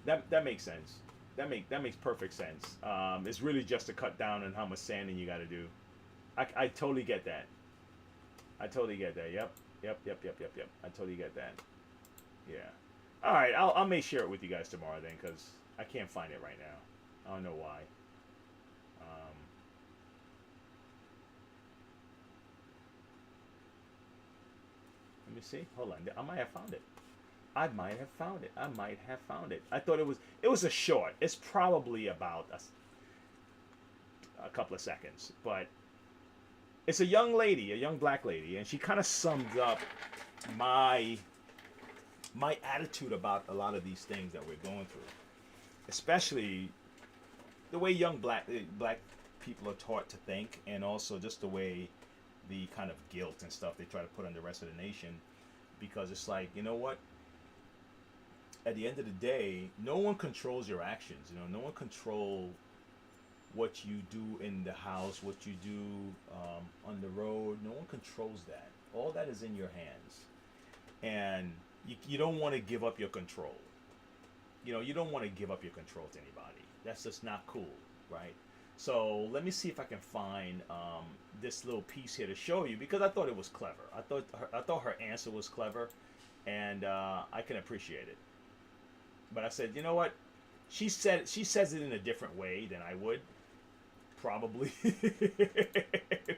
That makes sense. That makes perfect sense. It's really just to cut down on how much sanding you got to do. I totally get that. Yep. I totally get that. Yeah. All right. I may share it with you guys tomorrow then, because I can't find it right now. I don't know why. Let me see. Hold on. I might have found it. I thought it was a short. It's probably about a couple of seconds, but it's a young lady, a young black lady, and she kind of summed up my attitude about a lot of these things that we're going through, especially the way young black people are taught to think, and also just the way the kind of guilt and stuff they try to put on the rest of the nation, because it's like, you know what? At the end of the day, no one controls your actions. You know, no one controls what you do in the house, what you do on the road. No one controls that. All that is in your hands, and you don't want to give up your control. You know, you don't want to give up your control to anybody. That's just not cool, right? So let me see if I can find this little piece here to show you, because I thought it was clever. I thought her answer was clever, and I can appreciate it. But I said, you know what? She says it in a different way than I would, probably.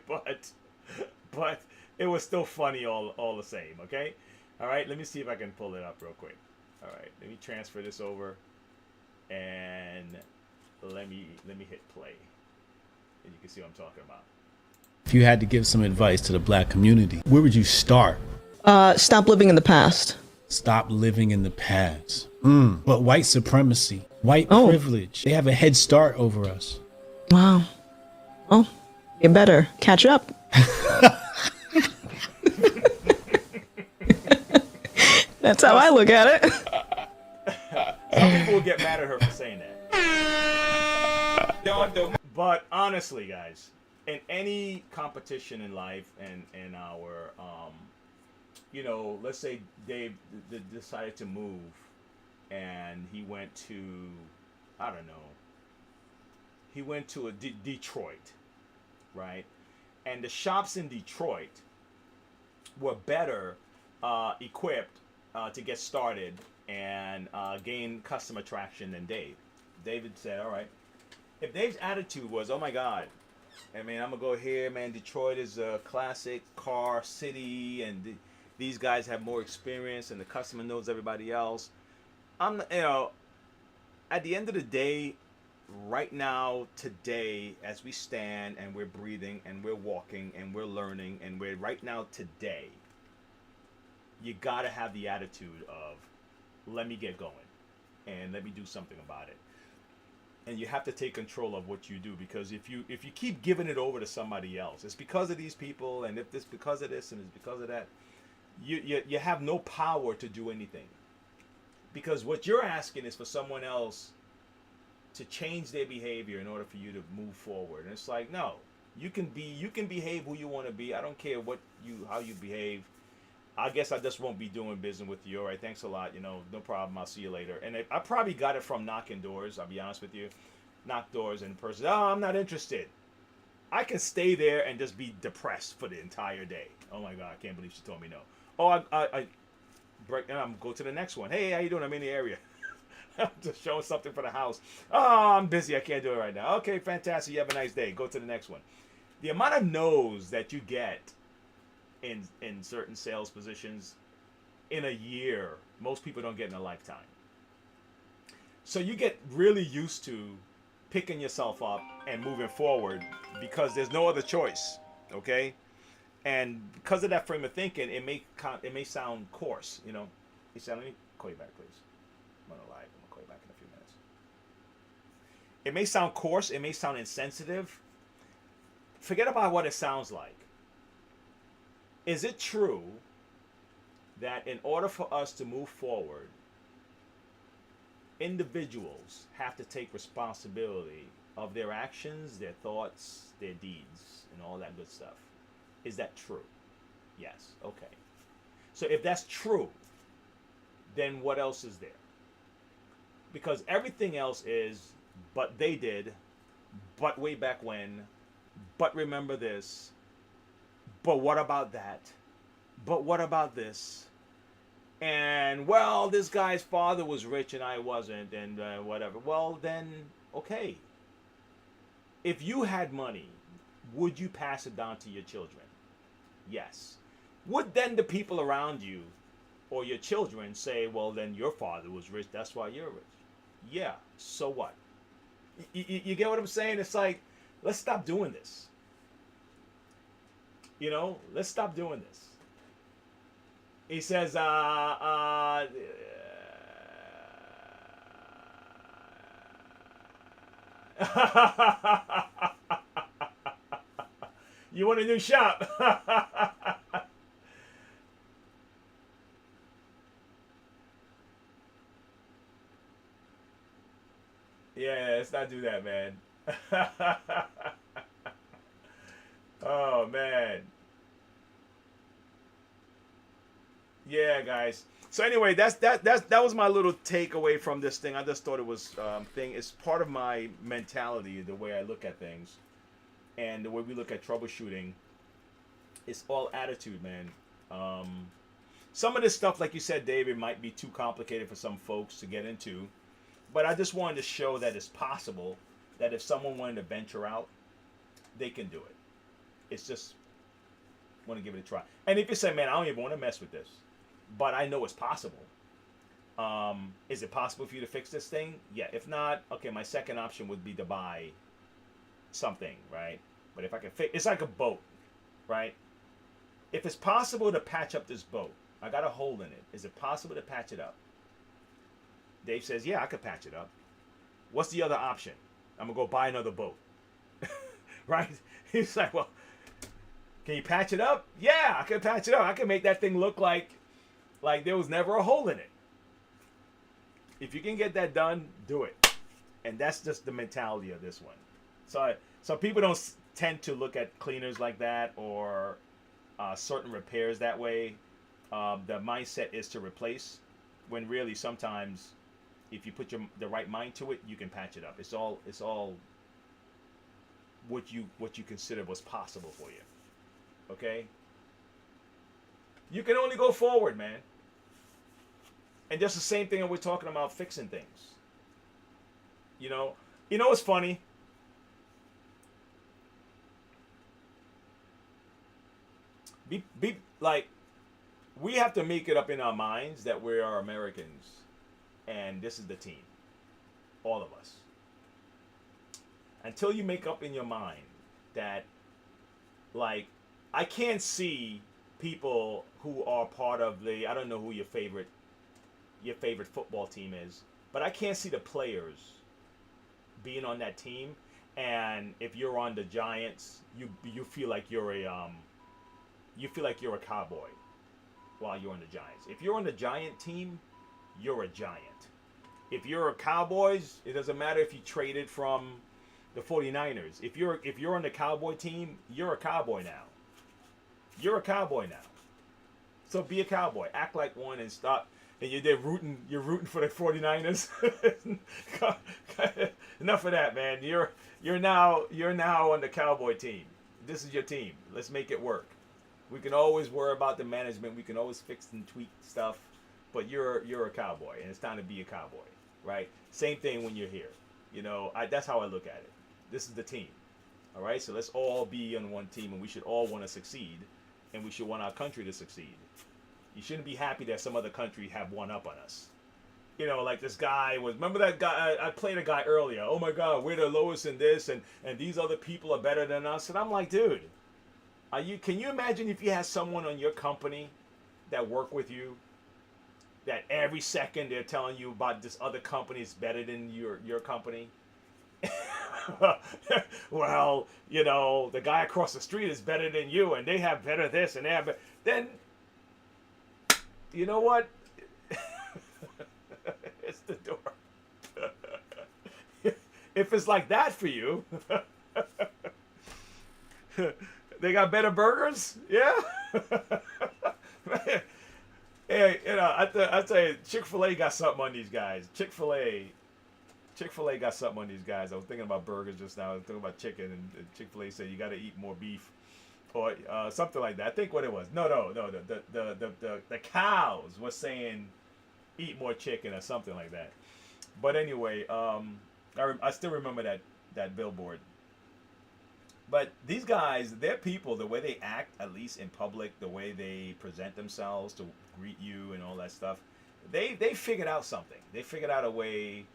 but it was still funny all the same. Okay. All right. Let me see if I can pull it up real quick. All right. Let me transfer this over, and let me hit play, and you can see what I'm talking about. If you had to give some advice to the black community, where would you start? Stop living in the past. Stop living in the past. But white supremacy, white privilege, they have a head start over us. Wow. Well, you better catch up. That's how I look at it. Some people will get mad at her for saying that. But honestly, guys, in any competition in life, and in our, you know, let's say Dave decided to move, and he went to, I don't know, he went to Detroit, right? And the shops in Detroit were better equipped to get started and gain customer traction than Dave. David said, all right, if Dave's attitude was, oh my God, I mean, I'm going to go here, man, Detroit is a classic car city, and these guys have more experience, and the customer knows everybody else. You know, at the end of the day, right now, today, as we stand and we're breathing and we're walking and we're learning and we're right now today, you got to have the attitude of, let me get going and let me do something about it. And you have to take control of what you do, because if you keep giving it over to somebody else, it's because of these people, and if it's because of this and it's because of that, you have no power to do anything. Because what you're asking is for someone else to change their behavior in order for you to move forward. And it's like, no, you can behave who you want to be. I don't care how you behave. I guess I just won't be doing business with you. All right, thanks a lot. You know, no problem. I'll see you later. And I probably got it from knocking doors. I'll be honest with you. Knock doors, and the person, oh, I'm not interested. I can stay there and just be depressed for the entire day. Oh my God, I can't believe she told me no. Oh, I break, and I'm go to the next one. Hey, how you doing? I'm in the area. Just showing something for the house. Oh, I'm busy. I can't do it right now. Okay, fantastic. You have a nice day. Go to the next one. The amount of no's that you get in certain sales positions in a year, most people don't get in a lifetime. So you get really used to picking yourself up and moving forward because there's no other choice. Okay? And because of that frame of thinking, it may sound coarse, you know. He said, let me call you back, please. I'm on a live. I'm going to call you back in a few minutes. It may sound coarse. It may sound insensitive. Forget about what it sounds like. Is it true that in order for us to move forward, individuals have to take responsibility of their actions, their thoughts, their deeds, and all that good stuff? Is that true? Yes. Okay. So if that's true, then what else is there? Because everything else is, but they did, but way back when, but remember this, but what about that? But what about this? And, well, this guy's father was rich and I wasn't, and whatever. Well, then, okay. If you had money, would you pass it down to your children? Yes. Would then the people around you or your children say, well, then your father was rich, that's why you're rich? Yeah, so what? You get what I'm saying? It's like, let's stop doing this. You know, let's stop doing this. He says, you want a new shop? Yeah, let's not do that, man. Oh, man. Yeah, guys. So anyway, that was my little takeaway from this thing. I just thought it was thing. It's part of my mentality, the way I look at things, and the way we look at troubleshooting. It's all attitude, man. Some of this stuff, like you said, David, might be too complicated for some folks to get into, but I just wanted to show that it's possible that if someone wanted to venture out, they can do it. It's just want to give it a try. And if you say, man, I don't even want to mess with this, but I know it's possible. Is it possible for you to fix this thing? Yeah. If not, okay, my second option would be to buy something, right? But if I can fix, it's like a boat, right? If it's possible to patch up this boat, I got a hole in it. Is it possible to patch it up? Dave says, yeah, I could patch it up. What's the other option? I'm going to go buy another boat. Right? He's like, well, can you patch it up? Yeah, I can patch it up. I can make that thing look like there was never a hole in it. If you can get that done, do it. And that's just the mentality of this one. So people don't tend to look at cleaners like that or certain repairs that way. The mindset is to replace, when really sometimes if you put the right mind to it, you can patch it up. It's all what you consider was possible for you. Okay? You can only go forward, man. And just the same thing that we're talking about fixing things. You know what's funny? Be like, we have to make it up in our minds that we are Americans and this is the team. All of us. Until you make up in your mind that, like, I can't see people who are part of I don't know who your favorite football team is, but I can't see the players being on that team. And if you're on the Giants, you feel like you're a cowboy while you're on the Giants. If you're on the Giant team, you're a Giant. If you're a Cowboys, it doesn't matter if you traded from the 49ers. If you're on the Cowboy team, you're a Cowboy now. You're a Cowboy now. So be a Cowboy. Act like one and stop. And you're rooting for the 49ers. Enough of that, man. You're now on the Cowboy team. This is your team. Let's make it work. We can always worry about the management. We can always fix and tweak stuff. But you're a Cowboy, and it's time to be a Cowboy. right? Same thing when you're here. You know, that's how I look at it. This is the team. All right, so let's all be on one team, and we should all want to succeed, and we should want our country to succeed. You shouldn't be happy that some other country have one up on us. You know, like this guy was. Remember that guy? I played a guy earlier. Oh my God, we're the lowest in this, and these other people are better than us. And I'm like, dude, can you imagine if you had someone on your company that work with you, that every second they're telling you about this other company is better than your company? Well, you know, the guy across the street is better than you, and they have better this, and they have then, you know what? It's the door. If it's like that for you, they got better burgers, yeah. Hey, you know, I tell you, Chick-fil-A got something on these guys. Chick-fil-A got something on these guys. I was thinking about burgers just now. I was thinking about chicken, and Chick-fil-A said you got to eat more beef, or something like that. I think what it was. No. The cows were saying eat more chicken or something like that. But anyway, I still remember that billboard. But these guys, they're people, the way they act, at least in public, the way they present themselves to greet you and all that stuff, they figured out something. They figured out a way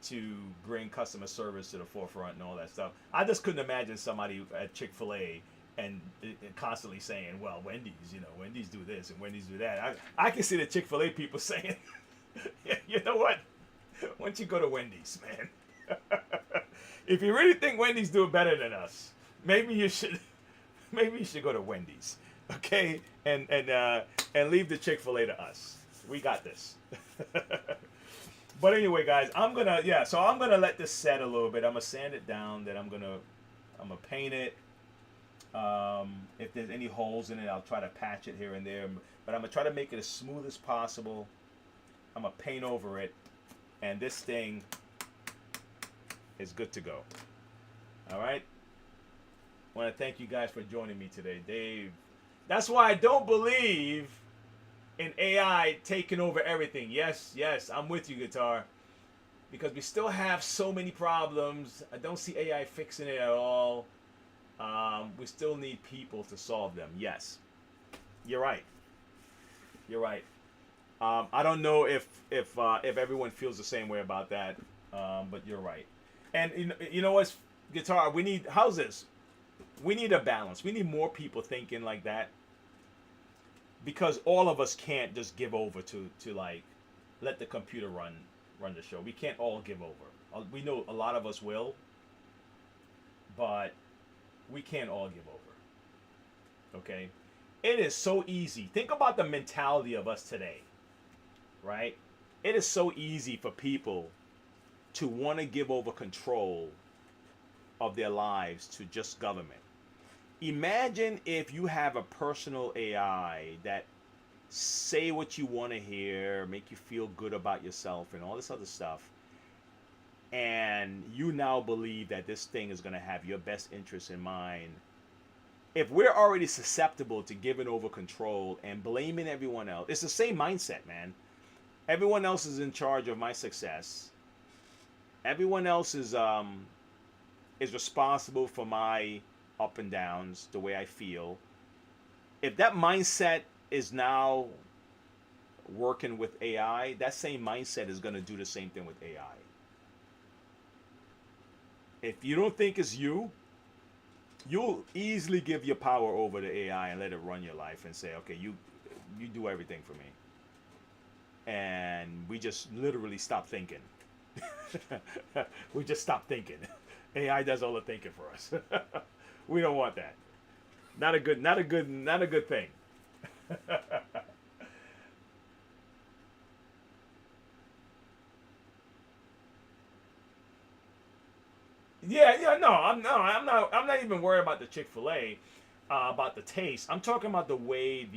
to bring customer service to the forefront and all that stuff. I just couldn't imagine somebody at Chick-fil-A and constantly saying, well, Wendy's do this and Wendy's do that. I can see the Chick-fil-A people saying, you know what? Why don't you go to Wendy's, man? If you really think Wendy's doing better than us, maybe you should go to Wendy's, okay? And leave the Chick-fil-A to us. We got this. But anyway, guys, I'm gonna let this set a little bit. I'm gonna sand it down. Then I'm gonna paint it. If there's any holes in it, I'll try to patch it here and there. But I'm gonna try to make it as smooth as possible. I'm gonna paint over it, and this thing is good to go. All right. I want to thank you guys for joining me today, Dave. That's why I don't believe in AI taking over everything. Yes, I'm with you, Guitar. Because we still have so many problems. I don't see AI fixing it at all. We still need people to solve them. Yes, you're right. I don't know if everyone feels the same way about that, but you're right. And you know what's, Guitar? How's this? We need a balance. We need more people thinking like that, because all of us can't just give over to like let the computer run the show. We can't all give over. We know a lot of us will, but we can't all give over. Okay? It is so easy. Think about the mentality of us today, right? It is so easy for people to want to give over control of their lives to just government. Imagine if you have a personal AI that say what you want to hear, make you feel good about yourself and all this other stuff, and you now believe that this thing is going to have your best interest in mind. If we're already susceptible to giving over control and blaming everyone else, it's the same mindset, man. Everyone else is in charge of my success. Everyone else is responsible for my up and downs, the way I feel. If that mindset is now working with AI, that same mindset is going to do the same thing with AI. If you don't think it's you, you'll easily give your power over to AI and let it run your life and say, okay, you do everything for me. And we just literally stop thinking. We just stop thinking. AI does all the thinking for us. We don't want that. Not a good thing. I'm not even worried about the Chick-fil-A, about the taste. I'm talking about the way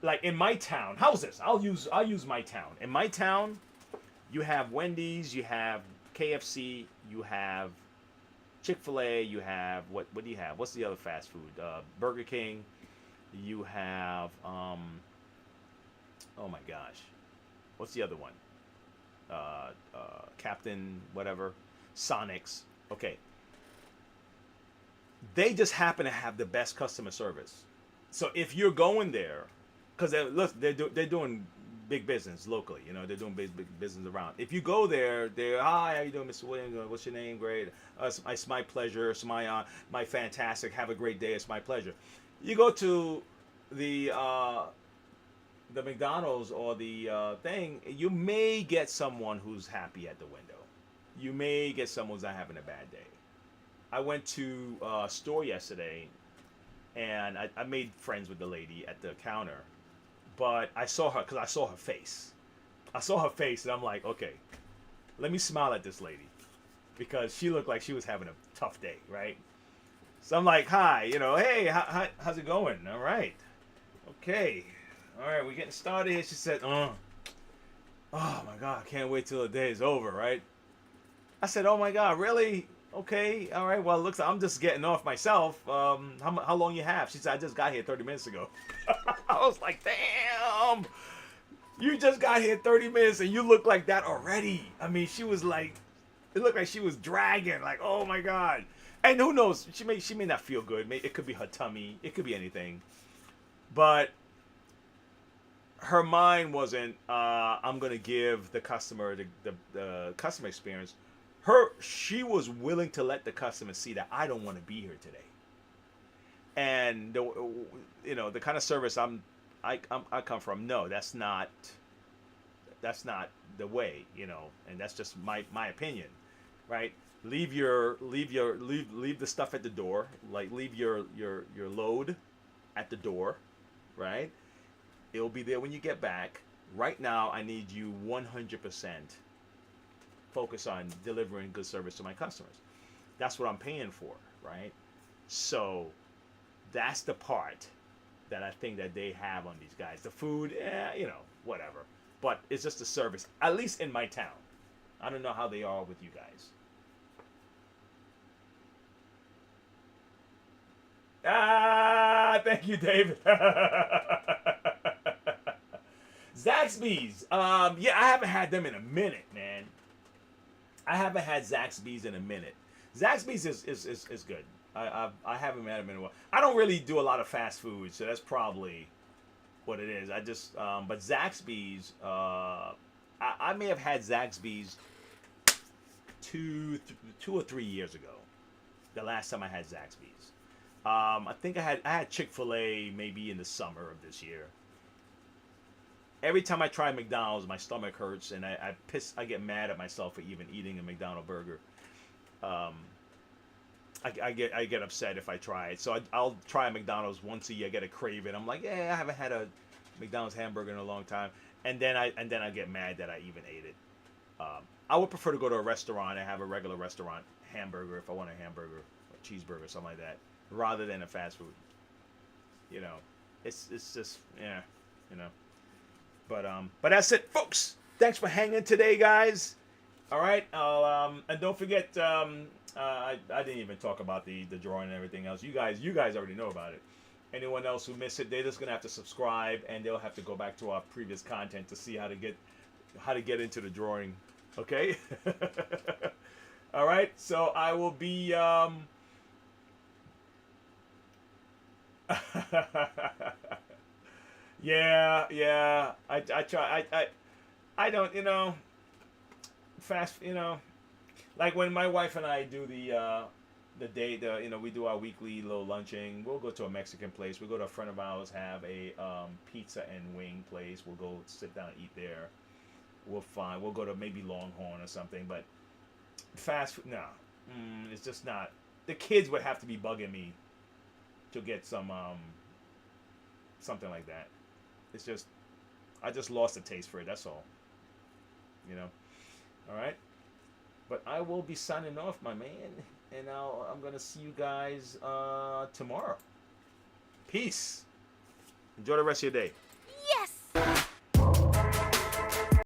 like in my town. How's this? I'll use my town. In my town, you have Wendy's, you have KFC, you have Chick-fil-A, you have what do you have? What's the other fast food? Burger King. You have oh my gosh, what's the other one? Captain whatever, Sonics. Okay. They just happen to have the best customer service. So if you're going there, because they're doing big business locally, you know, they're doing big business around. If you go there, they're, hi, how you doing, Mr. Williams? What's your name? Great. It's my pleasure. It's my fantastic. Have a great day. It's my pleasure. You go to the McDonald's or the thing, you may get someone who's happy at the window. You may get someone who's not having a bad day. I went to a store yesterday, and I made friends with the lady at the counter, but I saw her because I saw her face. I saw her face, and I'm like, okay, let me smile at this lady, because she looked like she was having a tough day, right? So I'm like, hi, you know, hey, how's it going? All right, okay, all right, we're getting started here. She said, oh my God, I can't wait till the day is over, right? I said, oh my God, really? Okay, all right, well, it looks like I'm just getting off myself. How long you have? She said, I just got here 30 minutes ago. I was like, damn, you just got here 30 minutes and you look like that already. I mean, she was like, it looked like she was dragging, like, oh my God. And who knows, she may not feel good. It could be her tummy. It could be anything. But her mind wasn't, I'm going to give the customer the customer experience. She was willing to let the customer see that I don't want to be here today. And the kind of service I come from, no, that's not the way, you know, and that's just my opinion, right? Leave the stuff at the door, like leave your load at the door, right? It'll be there when you get back. Right now, I need you 100% focus on delivering good service to my customers. That's what I'm paying for, right? So that's the part that I think that they have on these guys. The food, whatever. But it's just the service, at least in my town. I don't know how they are with you guys. Thank you, David. Zaxby's. Yeah, I haven't had them in a minute, man. I haven't had Zaxby's in a minute. Zaxby's is good. I haven't had them in a while. I don't really do a lot of fast food, so that's probably what it is. I just, but Zaxby's, I may have had Zaxby's two or 3 years ago. The last time I had Zaxby's. I think I had Chick-fil-A maybe in the summer of this year. Every time I try McDonald's, my stomach hurts, and I get mad at myself for even eating a McDonald's burger. I get upset if I try it. So I'll try a McDonald's once a year. I get a craving. I'm like, I haven't had a McDonald's hamburger in a long time, and then I get mad that I even ate it. I would prefer to go to a restaurant and have a regular restaurant hamburger if I want a hamburger, or cheeseburger, something like that, rather than a fast food. You know, it's just you know. But that's it, folks. Thanks for hanging today, guys. All right. And don't forget, I didn't even talk about the drawing and everything else. You guys already know about it. Anyone else who missed it, they're just gonna have to subscribe, and they'll have to go back to our previous content to see how to get into the drawing. Okay. All right. So I will be. Yeah. I try. I don't. Fast. Like when my wife and I do we do our weekly little lunching. We'll go to a Mexican place. We'll go to a friend of ours, have a pizza and wing place. We'll go sit down and eat there. We'll go to maybe Longhorn or something. But fast food, no. It's just not. The kids would have to be bugging me to get some something like that. It's just, I just lost the taste for it. That's all. All right. But I will be signing off, my man, and I'm gonna see you guys tomorrow. Peace. Enjoy the rest of your day.